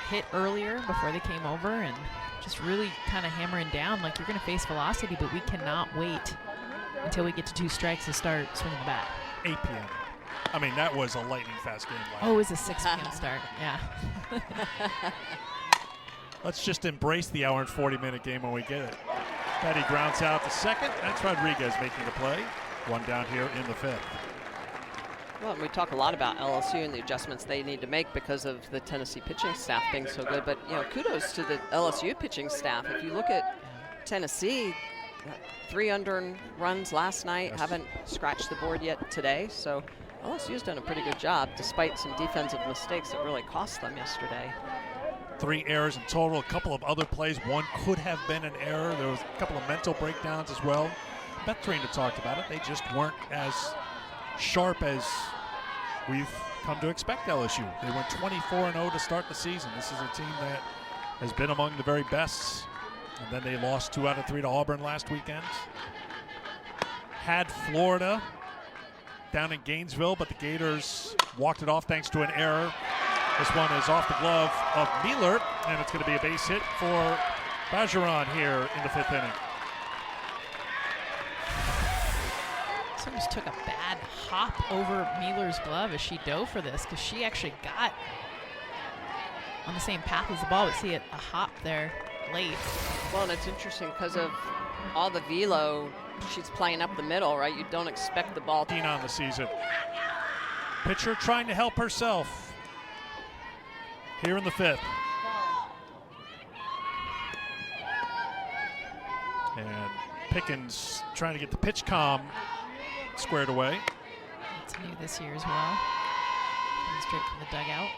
Speaker 2: hit earlier before they came over and just really kind of hammering down like you're going to face velocity, but we cannot wait until we get to 2 strikes to start swinging the bat.
Speaker 1: 8 p.m. I mean, that was a lightning fast game.
Speaker 2: Oh, it was a 6 p.m. start, yeah.
Speaker 1: Let's just embrace the hour and 40-minute game when we get it. Petty grounds out to second. That's Rodriguez making the play. 1 down here in the 5th.
Speaker 3: Well, we talk a lot about LSU and the adjustments they need to make because of the Tennessee pitching staff being so good. But, you know, kudos to the LSU pitching staff. If you look at Tennessee, 3 earned runs last night, haven't scratched the board yet today. So LSU's done a pretty good job despite some defensive mistakes that really cost them yesterday.
Speaker 1: 3 errors in total, a couple of other plays. One could have been an error. There was a couple of mental breakdowns as well. Beth Trainer talked about it. They just weren't as sharp as we've come to expect LSU. They went 24-0 to start the season. This is a team that has been among the very best. And then they lost 2 out of 3 to Auburn last weekend. Had Florida down in Gainesville, but the Gators walked it off thanks to an error. This one is off the glove of Mueller, and it's going to be a base hit for Bajaran here in the 5th inning.
Speaker 2: Someone just took a bad hop over Mueller's glove as she dove for this because she actually got on the same path as the ball, but see it a hop there late.
Speaker 3: Well, and it's interesting because of all the velo, she's playing up the middle, right? You don't expect the ball to
Speaker 1: on the season. Pitcher trying to help herself here in the 5th. And Pickens trying to get the pitch calm squared away.
Speaker 2: It's new this year as well. Coming straight from the dugout.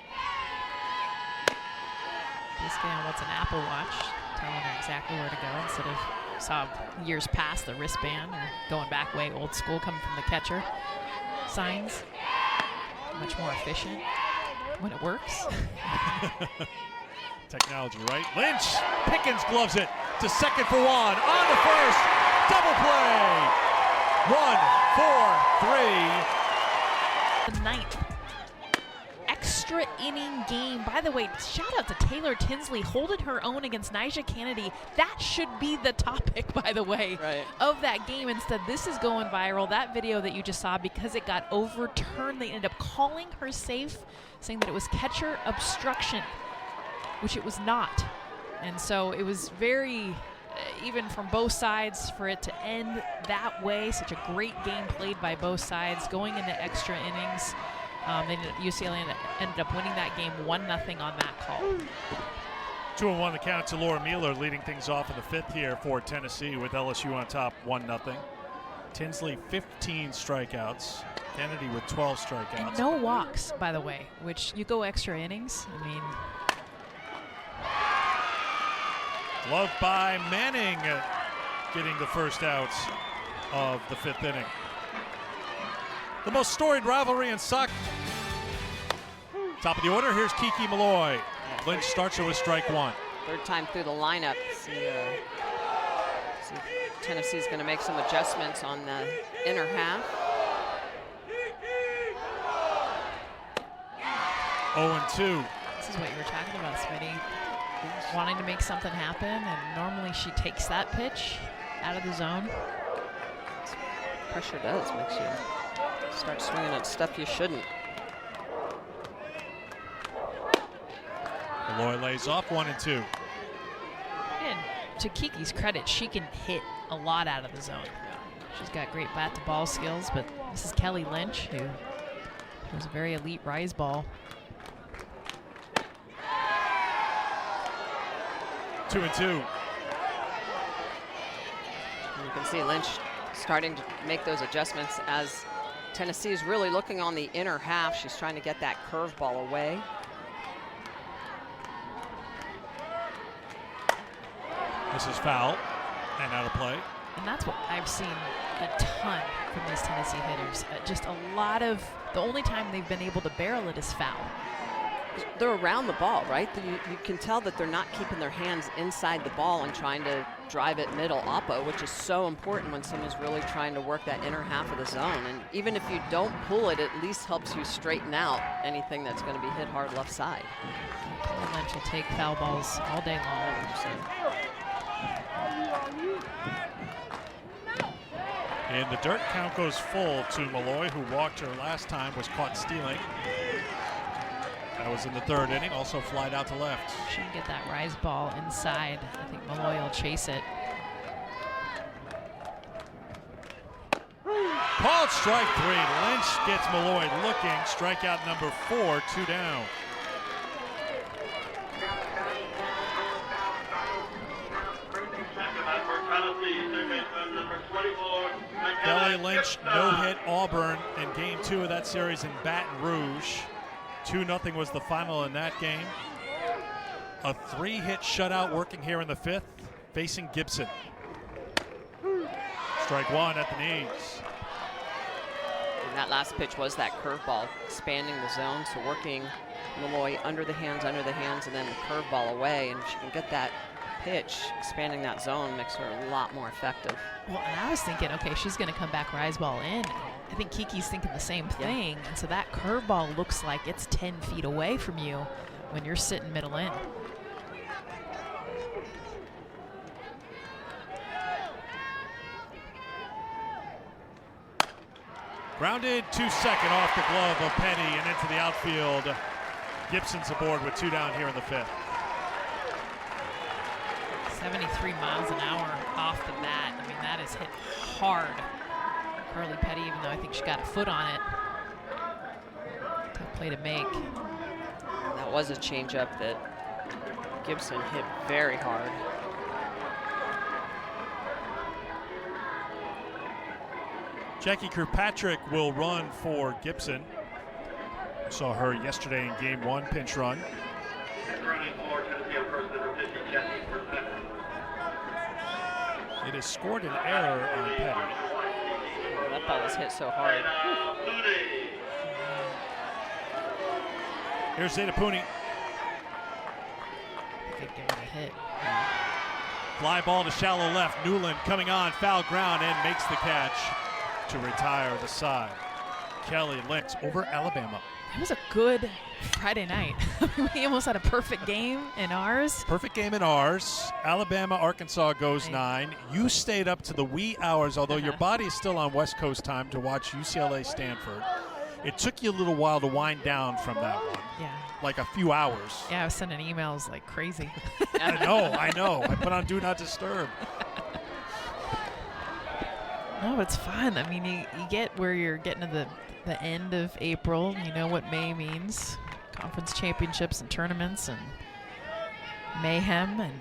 Speaker 2: Basically on what's an Apple Watch, telling her exactly where to go instead of saw years past the wristband or going back way old school coming from the catcher. Signs, much more efficient when it works.
Speaker 1: Technology, right? Lynch, Pickens gloves it to second for 1, on to first, double play. 1, 4, 3.
Speaker 2: The 9th extra inning game. By the way, shout out to Taylor Tinsley holding her own against Nyjah Kennedy. That should be the topic, by the way, of that game. Instead, this is going viral. That video that you just saw, because it got overturned, they ended up calling her safe, saying that it was catcher obstruction, which it was not. And so it was very, even from both sides, for it to end that way. Such a great game played by both sides, going into extra innings. UCLA ended up winning that game 1-0 on that call.
Speaker 1: 2-1 the count to Laura Mueller, leading things off in the 5th here for Tennessee with LSU on top 1-0. Tinsley 15 strikeouts. Kennedy with 12 strikeouts.
Speaker 2: And no walks, by the way, which you go extra innings. I mean,
Speaker 1: Glove by Manning, getting the first out of the 5th inning. The most storied rivalry in soccer. Top of the order, here's Kiki Malloy. Lynch starts her with strike 1.
Speaker 3: Third time through the lineup. See Tennessee's going to make some adjustments on the inner half.
Speaker 1: 0-2.
Speaker 2: This is what you were talking about, Smitty. Wanting to make something happen, and normally she takes that pitch out of the zone.
Speaker 3: Pressure does, makes you start swinging at stuff you shouldn't.
Speaker 1: Malloy lays off 1-2.
Speaker 2: And to Kiki's credit, she can hit a lot out of the zone. She's got great bat-to-ball skills, but this is Kelly Lynch, who was a very elite rise ball.
Speaker 1: 2-2.
Speaker 3: You can see Lynch starting to make those adjustments as Tennessee is really looking on the inner half. She's trying to get that curveball away.
Speaker 1: This is foul and out of play.
Speaker 2: And that's what I've seen a ton from these Tennessee hitters. Just a lot of, the only time they've been able to barrel it is foul.
Speaker 3: They're around the ball, right? You can tell that they're not keeping their hands inside the ball and trying to drive it middle oppo, which is so important when someone's really trying to work that inner half of the zone. And even if you don't pull it, at least helps you straighten out anything that's going to be hit hard left side.
Speaker 2: Kelly Lynch will take foul balls all day long.
Speaker 1: And the dirt count goes full to Malloy, who walked her last time, was caught stealing. That was in the 3rd inning, also flied out to left.
Speaker 2: She can get that rise ball inside. I think Malloy will chase it.
Speaker 1: Called strike 3. Lynch gets Malloy looking. Strikeout number 4, 2 down. Kelly Lynch no-hit Auburn in Game 2 of that series in Baton Rouge. 2-0 was the final in that game. A 3-hit shutout working here in the 5th, facing Gibson. Strike 1 at the knees.
Speaker 3: And that last pitch was that curveball, expanding the zone, so working Malloy under the hands, and then the curveball away. And if she can get that pitch, expanding that zone makes her a lot more effective.
Speaker 2: Well, and I was thinking, okay, she's going to come back rise ball in. I think Kiki's thinking the same thing. And so that curveball looks like it's 10 feet away from you when you're sitting middle in.
Speaker 1: Grounded to second off the glove of Penny and into the outfield. Gibson's aboard with 2 down here in the 5th.
Speaker 2: 73 miles an hour off the bat. I mean, that is hit hard. Carly Petty, even though I think she got a foot on it. Tough play to make.
Speaker 3: That was a changeup that Gibson hit very hard.
Speaker 1: Jackie Kirkpatrick will run for Gibson. Saw her yesterday in Game 1, pinch run. It has scored an error on Petty.
Speaker 3: That ball was hit so hard.
Speaker 1: Here's Zeta Pooney.
Speaker 2: I think give it a hit.
Speaker 1: Fly ball to shallow left. Newland coming on, foul ground, and makes the catch to retire the side. Kelly Lynch over Alabama.
Speaker 2: It was a good Friday night. We almost had a perfect game in ours.
Speaker 1: Perfect game in ours. Alabama, Arkansas goes 9. You stayed up to the wee hours, although your body is still on West Coast time to watch UCLA Stanford. It took you a little while to wind down from that one.
Speaker 2: Yeah.
Speaker 1: Like a few hours.
Speaker 2: Yeah, I was sending emails like crazy.
Speaker 1: I know. I put on Do Not Disturb.
Speaker 2: No, it's fun. I mean, you get where you're getting to the end of April. You know what May means. Conference championships and tournaments and mayhem, and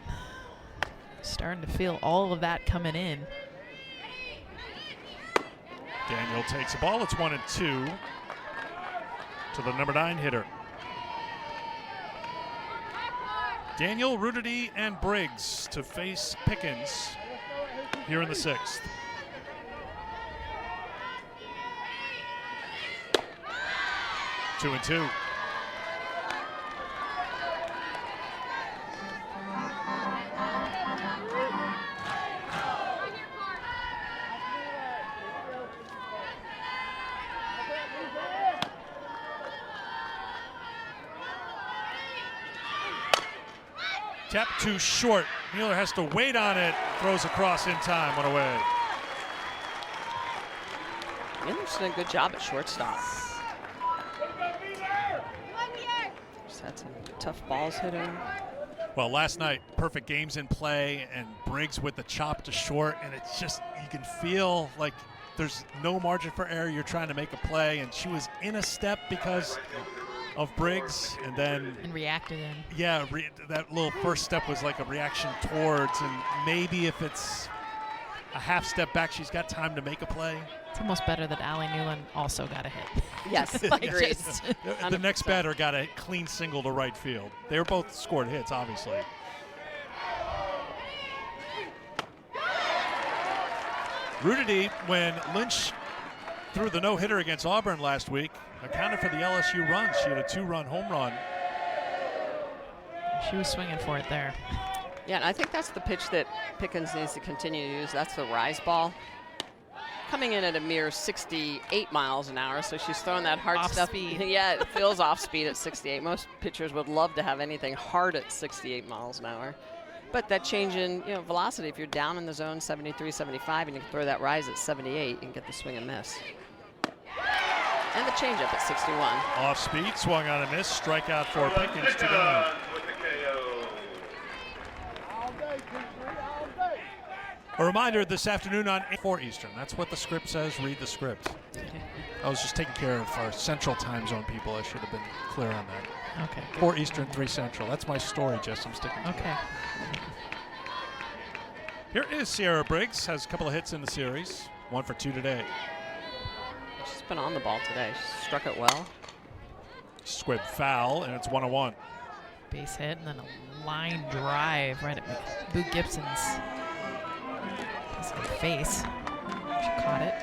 Speaker 2: starting to feel all of that coming in.
Speaker 1: Daniel takes the ball. It's 1-2 to the number 9 hitter. Daniel, Rudity, and Briggs to face Pickens here in the 6th. Two and two. Tap too short. Mueller has to wait on it. Throws across in time. One away.
Speaker 3: Mueller's done a good job at shortstop. Just had some tough balls hit him.
Speaker 1: Well, last night, perfect games in play, and Briggs with the chop to short, and it's just, you can feel like there's no margin for error. You're trying to make a play, and she was in a step because of Briggs, and then
Speaker 2: reacted in.
Speaker 1: Yeah, that little first step was like a reaction towards, and maybe if it's a half step back, she's got time to make a play.
Speaker 2: It's almost better that Allie Newland also got a hit.
Speaker 3: Yes,
Speaker 2: like
Speaker 3: agreed.
Speaker 1: The next batter got a clean single to right field. They were both scored hits, obviously. Rudity, when Lynch threw the no-hitter against Auburn last week, accounted for the LSU run. She had a 2-run home run.
Speaker 2: She was swinging for it there.
Speaker 3: Yeah, and I think that's the pitch that Pickens needs to continue to use. That's the rise ball. Coming in at a mere 68 miles an hour, so she's throwing that hard
Speaker 2: off
Speaker 3: stuff.
Speaker 2: Speed.
Speaker 3: Yeah, it feels off speed at 68. Most pitchers would love to have anything hard at 68 miles an hour. But that change in velocity, if you're down in the zone 73, 75, and you can throw that rise at 78, you can get the swing and miss. And the changeup at 61.
Speaker 1: Off speed, swung on a miss, strikeout for Pickens, 2 down. A reminder this afternoon on 4 Eastern. That's what the script says. Read the script. I was just taking care of our Central Time Zone people. I should have been clear on that.
Speaker 2: Okay.
Speaker 1: 4 Eastern, 3 Central. That's my story, Jess. I'm sticking to it.
Speaker 2: Okay.
Speaker 1: Here is Sierra Briggs. Has a couple of hits in the series. 1 for 2 today.
Speaker 3: She's been on the ball today. She struck it well.
Speaker 1: Squib foul, and it's 1-1.
Speaker 2: Base hit and then a line drive right at Boo Gibson's face. She caught it.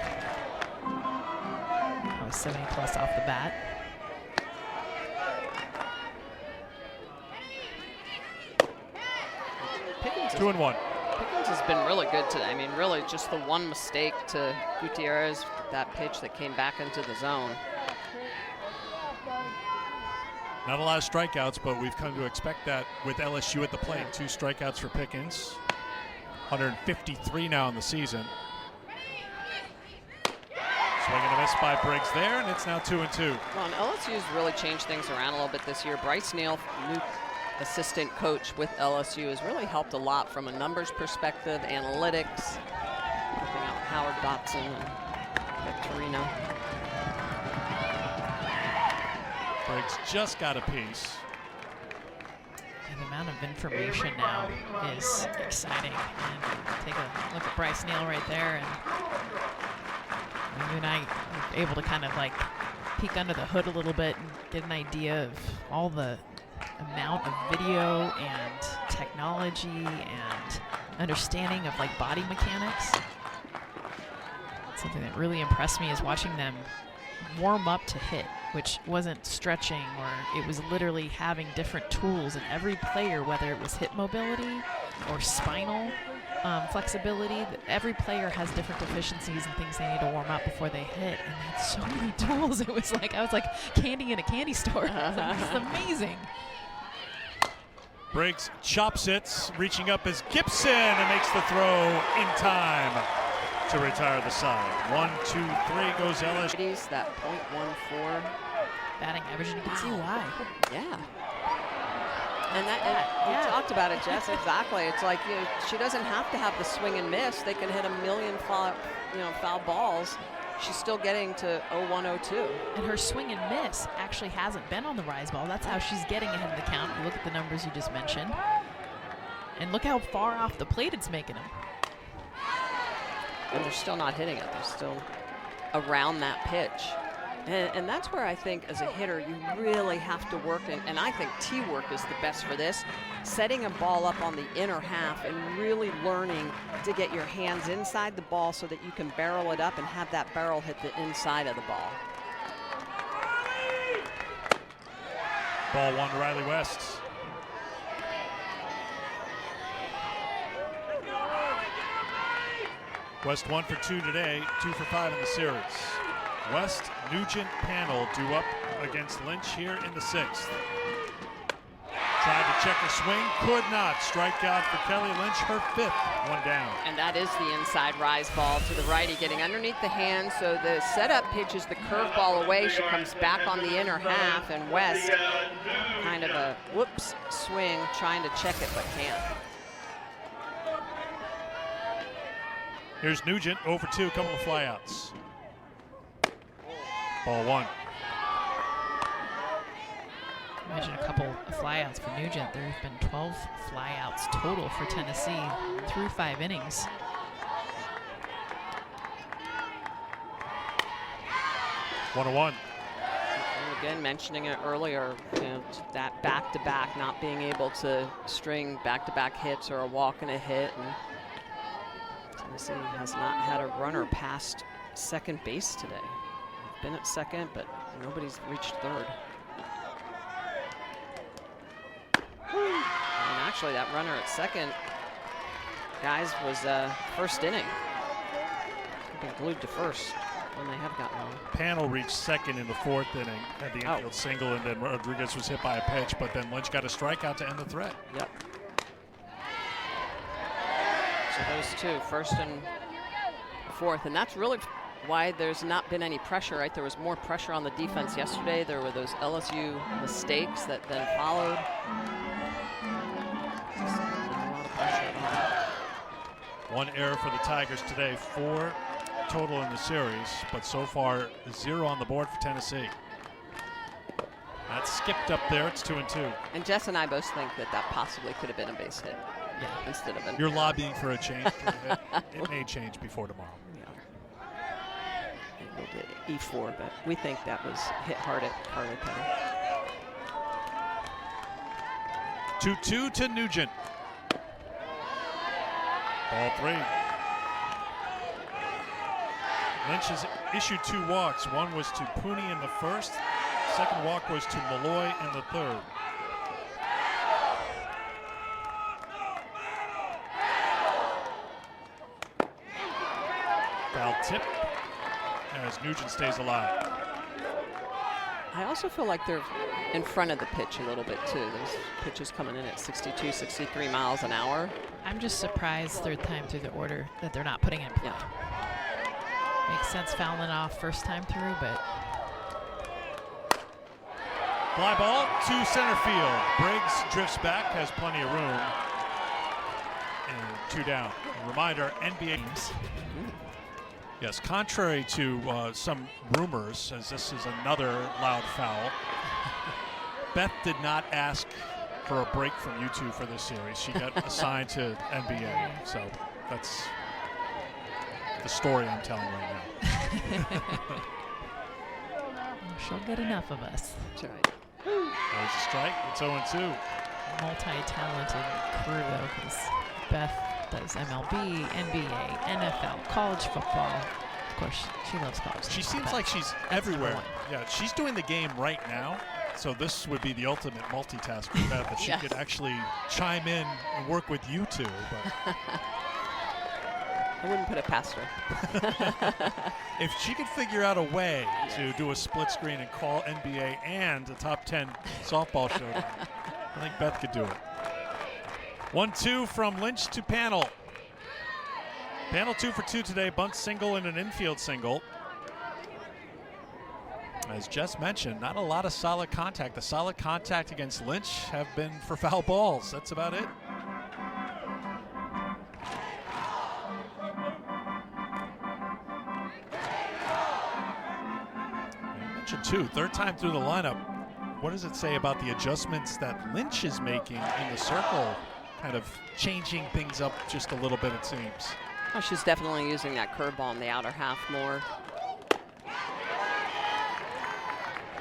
Speaker 2: That was 70 plus off the bat.
Speaker 3: Pickens
Speaker 1: 2-1.
Speaker 3: Pickens has been really good today. I mean, really just the one mistake to Gutierrez, that pitch that came back into the zone.
Speaker 1: Not a lot of strikeouts, but we've come to expect that with LSU at the plate. 2 strikeouts for Pickens. 153 now in the season. Swing and a miss by Briggs there, and it's now 2-2.
Speaker 3: Well, and LSU's really changed things around a little bit this year. Bryce Neal, new assistant coach with LSU, has really helped a lot from a numbers perspective, analytics, looking out Howard Dotson and Victorino.
Speaker 1: Briggs just got a piece.
Speaker 2: And the amount of information now is exciting. And take a look at Bryce Neal right there, and you and I were able to kind of like peek under the hood a little bit and get an idea of all the amount of video and technology and understanding of like body mechanics. Something that really impressed me is watching them warm up to hit, which wasn't stretching, or it was literally having different tools, and every player, whether it was hip mobility or spinal flexibility, every player has different deficiencies and things they need to warm up before they hit, and they had so many tools. It was like I was like candy in a candy store. This is amazing.
Speaker 1: Briggs chops it, reaching up is Gibson, and makes the throw in time to retire the side. 1, 2, 3 goes LSU.
Speaker 3: That .14
Speaker 2: batting average, and you can see why.
Speaker 3: Yeah. And you talked about it, Jess. Exactly. It's like she doesn't have to have the swing and miss. They can hit a million foul balls. She's still getting to 0-1-0-2.
Speaker 2: And her swing and miss actually hasn't been on the rise ball. That's how she's getting ahead of the count. You look at the numbers you just mentioned, and look how far off the plate it's making them.
Speaker 3: And they're still not hitting it. They're still around that pitch. And that's where I think as a hitter you really have to work, and I think tee work is the best for this. Setting a ball up on the inner half and really learning to get your hands inside the ball so that you can barrel it up and have that barrel hit the inside of the ball.
Speaker 1: Ball 1 to Riley West. West 1 for 2 today, 2 for 5 in the series. West, Nugent, Panel due up against Lynch here in the 6th. Tried to check her swing, could not. Strikeout for Kelly Lynch, her 5th, 1 down.
Speaker 3: And that is the inside rise ball to the righty, getting underneath the hand. So the setup pitch is the curveball away. She comes back on the inner half, and West kind of a whoops swing, trying to check it but can't.
Speaker 1: Here's Nugent, 0 for 2, couple of flyouts. Ball 1.
Speaker 2: Imagine a couple of flyouts for Nugent. There have been 12 flyouts total for Tennessee through 5 innings.
Speaker 1: 1-1.
Speaker 3: And again, mentioning it earlier, you know, that back-to-back, not being able to string back-to-back hits or a walk and a hit. And Tennessee has not had a runner past second base today. Been at second, but nobody's reached third. And actually, that runner at second, guys, was first inning. Been glued to first when they have gotten on.
Speaker 1: Panel reached second in the 4th inning, had the infield single, and then Rodriguez was hit by a pitch, but then Lynch got a strikeout to end the threat.
Speaker 3: Yep. So those two, first and 4th, and that's really why there's not been any pressure, right? There was more pressure on the defense yesterday. There were those LSU mistakes that then followed. A lot of pressure at all.
Speaker 1: 1 error for the Tigers today, 4 total in the series, but so far 0 on the board for Tennessee. That's skipped up there, it's 2-2.
Speaker 3: And Jess and I both think that that possibly could have been a base hit.
Speaker 2: Yeah.
Speaker 3: Instead of an
Speaker 1: You're
Speaker 3: error.
Speaker 1: lobbying for a change. It may change before tomorrow.
Speaker 3: We'll get E4, but we think that was hit hard at Carly Penny.
Speaker 1: 2-2 to Nugent. Ball 3. Lynch has issued 2 walks. One was to Pooney in the 1st. Second walk was to Malloy in the 3rd. Foul tip as Nugent stays alive.
Speaker 3: I also feel like they're in front of the pitch a little bit too. There's pitches coming in at 62, 63 miles an hour.
Speaker 2: I'm just surprised 3rd time through the order that they're not putting in play.
Speaker 3: Yeah.
Speaker 2: Makes sense fouling off first time through, but
Speaker 1: Fly ball to center field. Briggs drifts back, has plenty of room. And 2 down. A reminder, NBA games. Yes, contrary to some rumors, as this is another loud foul, Beth did not ask for a break from you two for this series. She got assigned to NBA, so that's the story I'm telling right now.
Speaker 2: she'll get enough of us.
Speaker 3: That's right.
Speaker 1: There's a strike. It's 0-2.
Speaker 2: Multi-talented crew, though, because Beth does MLB, NBA, NFL, college football. Of course, she loves college football.
Speaker 1: She seems like she's everywhere. Yeah, she's doing the game right now. So this would be the ultimate multitask for Beth, that she could actually chime in and work with you two. But
Speaker 3: I wouldn't put it past her.
Speaker 1: if she could figure out a way to do a split screen and call NBA and a top 10 softball show, I think Beth could do it. 1-2 from Lynch to Panel. Panel 2 for 2 today, bunt single and an infield single. As Jess mentioned, not a lot of solid contact. The solid contact against Lynch have been for foul balls. That's about it. I mentioned too, 3rd time through the lineup. What does it say about the adjustments that Lynch is making in the circle? Kind of changing things up just a little bit, it seems.
Speaker 3: Oh, she's definitely using that curveball in the outer half more.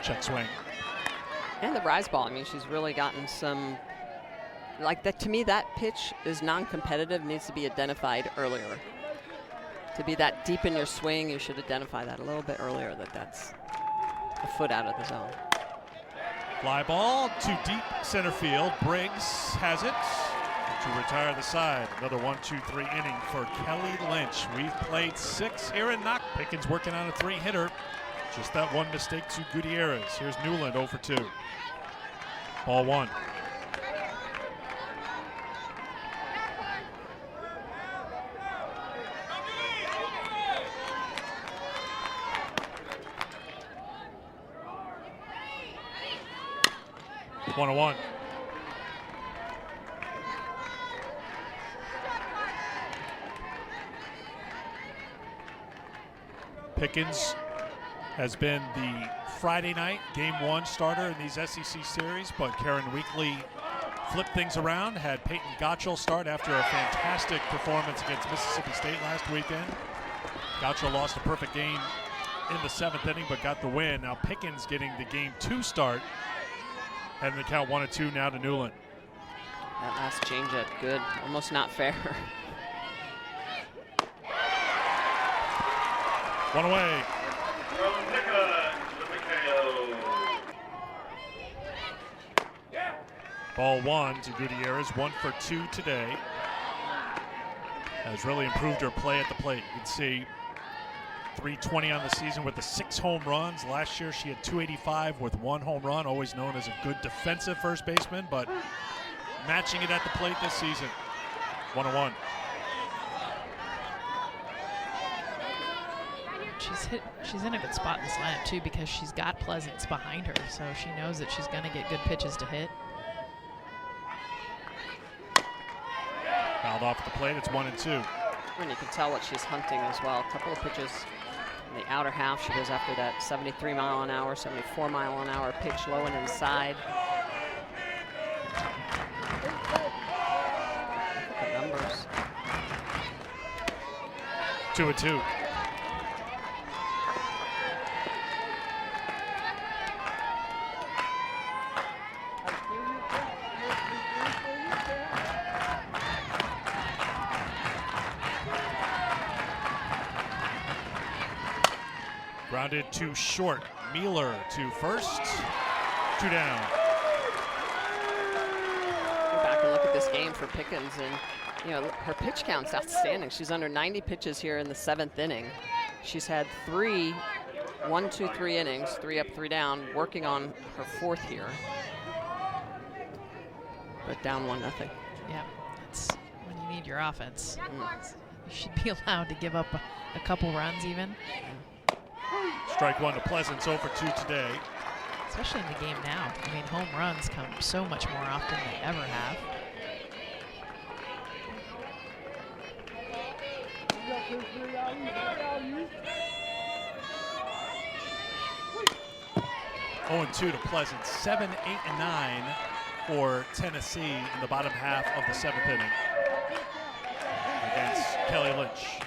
Speaker 1: Check swing.
Speaker 3: And the rise ball. I mean, she's really gotten some, like that. To me, that pitch is non-competitive, needs to be identified earlier. To be that deep in your swing, you should identify that a little bit earlier, that's a foot out of the zone.
Speaker 1: Fly ball to deep center field. Briggs has it to retire the side. Another 1-2-3 inning for Kelly Lynch. We've played 6 here in Knox. Pickens working on a 3-hitter. Just that one mistake to Gutierrez. Here's Newland 0 for 2. Ball 1. One on one. Pickens has been the Friday night Game 1 starter in these SEC series, but Karen Weekly flipped things around, had Peyton Gottschall start after a fantastic performance against Mississippi State last weekend. Gottschall lost a perfect game in the 7th inning, but got the win. Now Pickens getting the Game 2 start. Having the count 1-2 now to Newland.
Speaker 3: That last changeup, good. Almost not fair.
Speaker 1: One away. Ball 1 to Gutierrez, 1 for 2 today. Has really improved her play at the plate. You can see 320 on the season with the 6 home runs. Last year she had 285 with 1 home run, always known as a good defensive first baseman, but matching it at the plate this season. 1-1.
Speaker 2: She's in a good spot in this lineup too, because she's got Pleasance behind her, so she knows that she's going to get good pitches to hit.
Speaker 1: Fouled off at the plate, it's 1-2.
Speaker 3: And you can tell what she's hunting as well. A couple of pitches in the outer half. She goes after that 73 mile an hour, 74 mile an hour pitch low and inside. The numbers.
Speaker 1: 2-2. Grounded to short. Mueller to first. 2 down.
Speaker 3: Go back and look at this game for Pickens, and you know her pitch count's outstanding. She's under 90 pitches here in the 7th inning. She's had 3 1-2-3 innings, 3 up, 3 down, working on her 4th here. But down 1-0.
Speaker 2: Yeah, that's when you need your offense. You should be allowed to give up a couple runs even.
Speaker 1: Strike 1 to Pleasance, 0 for 2 today.
Speaker 2: Especially in the game now. I mean, home runs come so much more often than they ever have.
Speaker 1: Oh, and 2 to Pleasance. 7, 8, and 9 for Tennessee in the bottom half of the 7th inning against Kelly Lynch.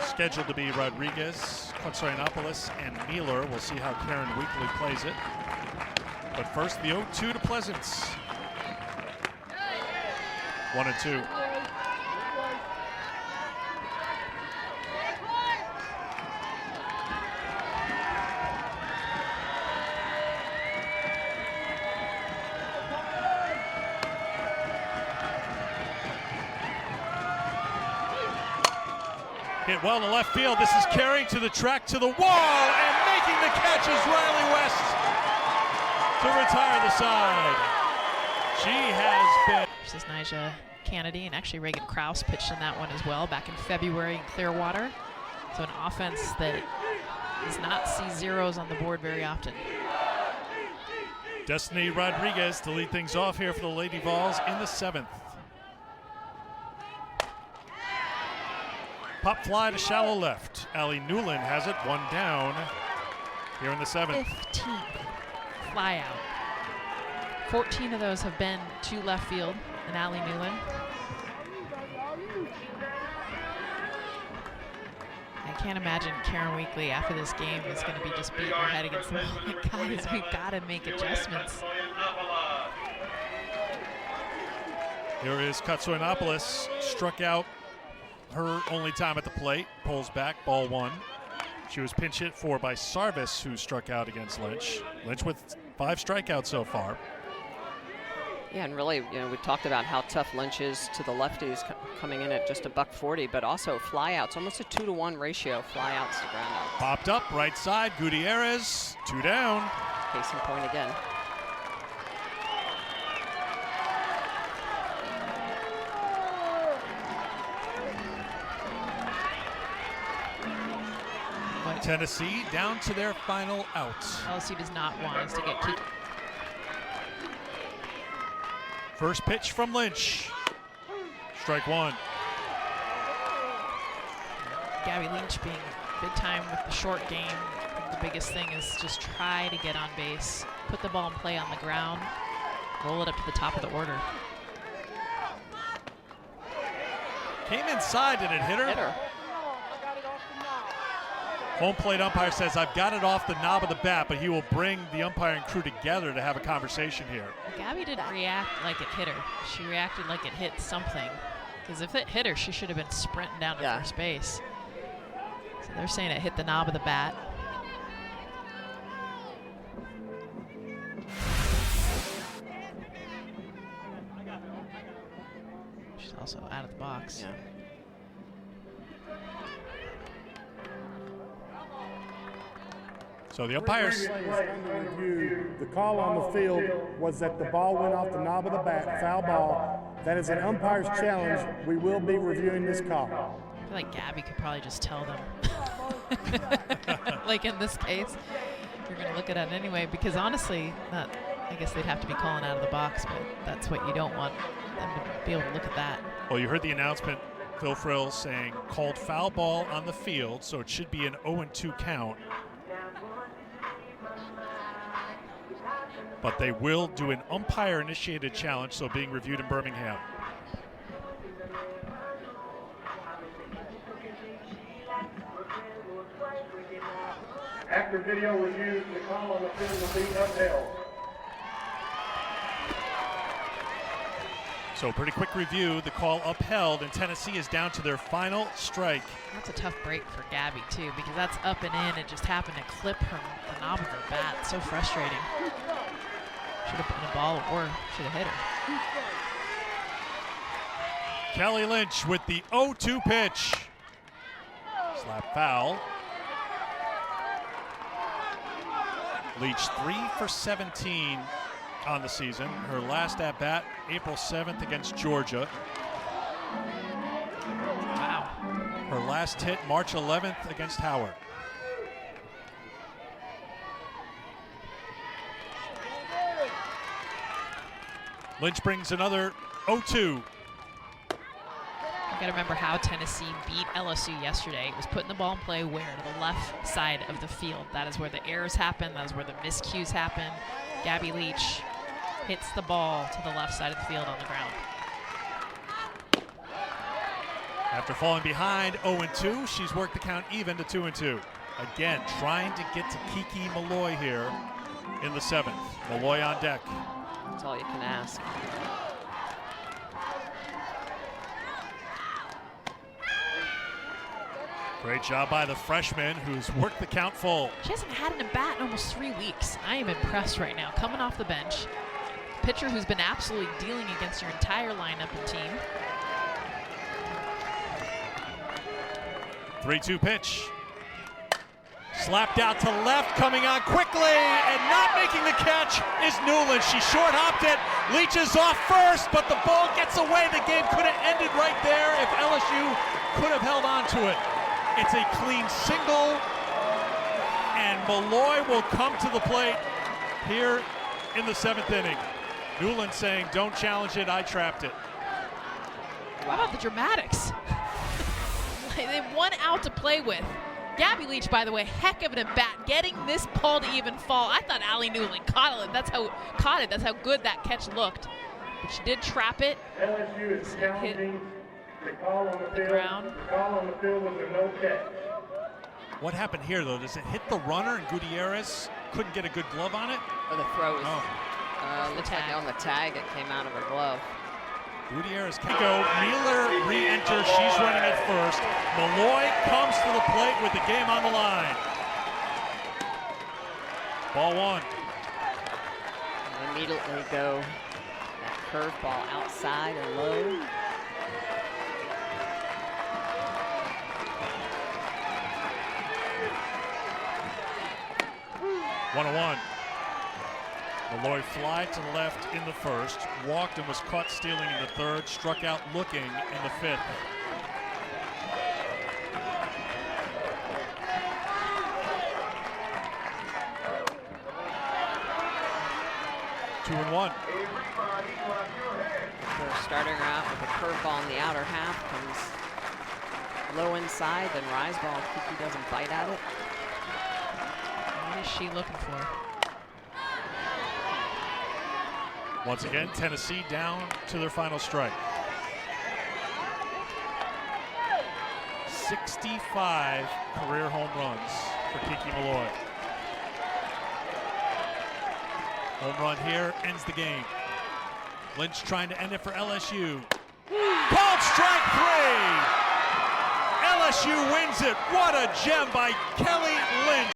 Speaker 1: Scheduled to be Rodriguez, Constantinopolis, and Mueller. We'll see how Karen Weekly plays it. But first, the 0-2 to Pleasance. 1-2. Hit well to left field. This is carrying to the track, to the wall, and making the catch is Riley West to retire the side. She has been.
Speaker 2: This is Nyjah Kennedy, and actually Reagan Krause pitched in that one as well back in February in Clearwater. So an offense that does not see zeros on the board very often.
Speaker 1: Destiny Rodriguez to lead things off here for the Lady Vols in the 7th. Pop fly to shallow left. Allie Newland has it, 1 down here in the 7th.
Speaker 2: 15 fly out. 14 of those have been to left field and Allie Newland. can't imagine Karen Weekly after this game is going to be just beating her head against the wall. Like, guys, we've got to make adjustments.
Speaker 1: Here is Katsoinopoulos, struck out her only time at the plate, pulls back, ball 1. She was pinch hit for by Sarvis, who struck out against Lynch. Lynch with 5 strikeouts so far.
Speaker 3: Yeah, and really, we talked about how tough Lynch is to the lefties, coming in at just $140, but also flyouts, almost a 2-to-1 ratio, flyouts to ground out.
Speaker 1: Popped up, right side, Gutierrez, 2 down.
Speaker 3: Case in point again.
Speaker 1: Tennessee down to their final out.
Speaker 2: LSU does not want us to get kicked.
Speaker 1: First pitch from Lynch. Strike 1.
Speaker 2: Gabby Lynch being big time with the short game. I think the biggest thing is just try to get on base, put the ball in play on the ground, roll it up to the top of the order.
Speaker 1: Came inside and it hit her.
Speaker 3: Hit her.
Speaker 1: Home plate umpire says, I've got it off the knob of the bat, but he will bring the umpiring crew together to have a conversation here.
Speaker 2: Gabby didn't react like it hit her. She reacted like it hit something. Because if it hit her, she should have been sprinting down to first base. So they're saying it hit the knob of the bat. She's also out of the box.
Speaker 3: Yeah.
Speaker 1: So the umpires.
Speaker 5: The call on the field was that the ball went off the knob of the bat, foul ball. That is an umpire's challenge. We will be reviewing this call.
Speaker 2: I feel like Gabby could probably just tell them. Like in this case, you're going to look at it anyway, because honestly, I guess they'd have to be calling out of the box, but that's what you don't want them to be able to look at that.
Speaker 1: Well, you heard the announcement, Phil Frill saying called foul ball on the field, so it should be an 0-2 count. But they will do an umpire-initiated challenge, so being reviewed in Birmingham.
Speaker 5: After video review, the call on the field will be upheld.
Speaker 1: So pretty quick review, the call upheld, and Tennessee is down to their final strike.
Speaker 2: That's a tough break for Gabby, too, because that's up and in. It just happened to clip her, the knob of her bat. It's so frustrating. Should have been a ball or should have hit her.
Speaker 1: Kelly Lynch with the 0-2 pitch. Slap foul. Leach 3 for 17 on the season. Her last at bat, April 7th against Georgia.
Speaker 2: Wow.
Speaker 1: Her last hit, March 11th against Howard. Lynch brings another 0-2.
Speaker 2: You got to remember how Tennessee beat LSU yesterday. It was putting the ball in play where? To the left side of the field. That is where the errors happen. That is where the miscues happen. Gabby Leach hits the ball to the left side of the field on the ground.
Speaker 1: After falling behind 0-2, she's worked the count even to 2-2. Again, trying to get to Kiki Malloy here in the 7th. Malloy on deck.
Speaker 3: That's all you can ask.
Speaker 1: Great job by the freshman who's worked the count full.
Speaker 2: She hasn't had an at-bat in almost 3 weeks. I am impressed right now. Coming off the bench. Pitcher who's been absolutely dealing against your entire lineup and team.
Speaker 1: 3-2 pitch. Slapped out to left, coming on quickly, and not making the catch is Newland. She short hopped it, Leach is off first, but the ball gets away. The game could have ended right there if LSU could have held on to it. It's a clean single, and Malloy will come to the plate here in the 7th inning. Newland saying, don't challenge it, I trapped it.
Speaker 2: How about the dramatics? They have 1 out to play with. Gabby Leach, by the way, heck of an at-bat, getting this ball to even fall. I thought Allie Newland caught it. That's how good that catch looked. But she did trap it.
Speaker 5: LSU is challenging the call on the field.
Speaker 2: Ground.
Speaker 5: The call on the field was a no catch.
Speaker 1: What happened here, though? Does it hit the runner and Gutierrez couldn't get a good glove on it?
Speaker 3: Oh, the throw was,
Speaker 1: Oh.
Speaker 3: looks like on the tag it came out of her glove.
Speaker 1: Gutierrez can go. Mueller re-enters. She's running at first. Malloy comes to the plate with the game on the line. Ball one.
Speaker 3: And immediately go that curveball outside and low.
Speaker 1: One on one. Malloy fly to the left in the first, walked and was caught stealing in the third, struck out looking in the fifth. Two and one.
Speaker 3: They're starting her out with a curveball in the outer half, comes low inside, then rise ball. Kiki doesn't bite at it.
Speaker 2: What is she looking for?
Speaker 1: Once again, Tennessee down to their final strike. 65 career home runs for Kiki Malloy. Home run here ends the game. Lynch trying to end it for LSU. Called strike three! LSU wins it. What a gem by Kelly Lynch.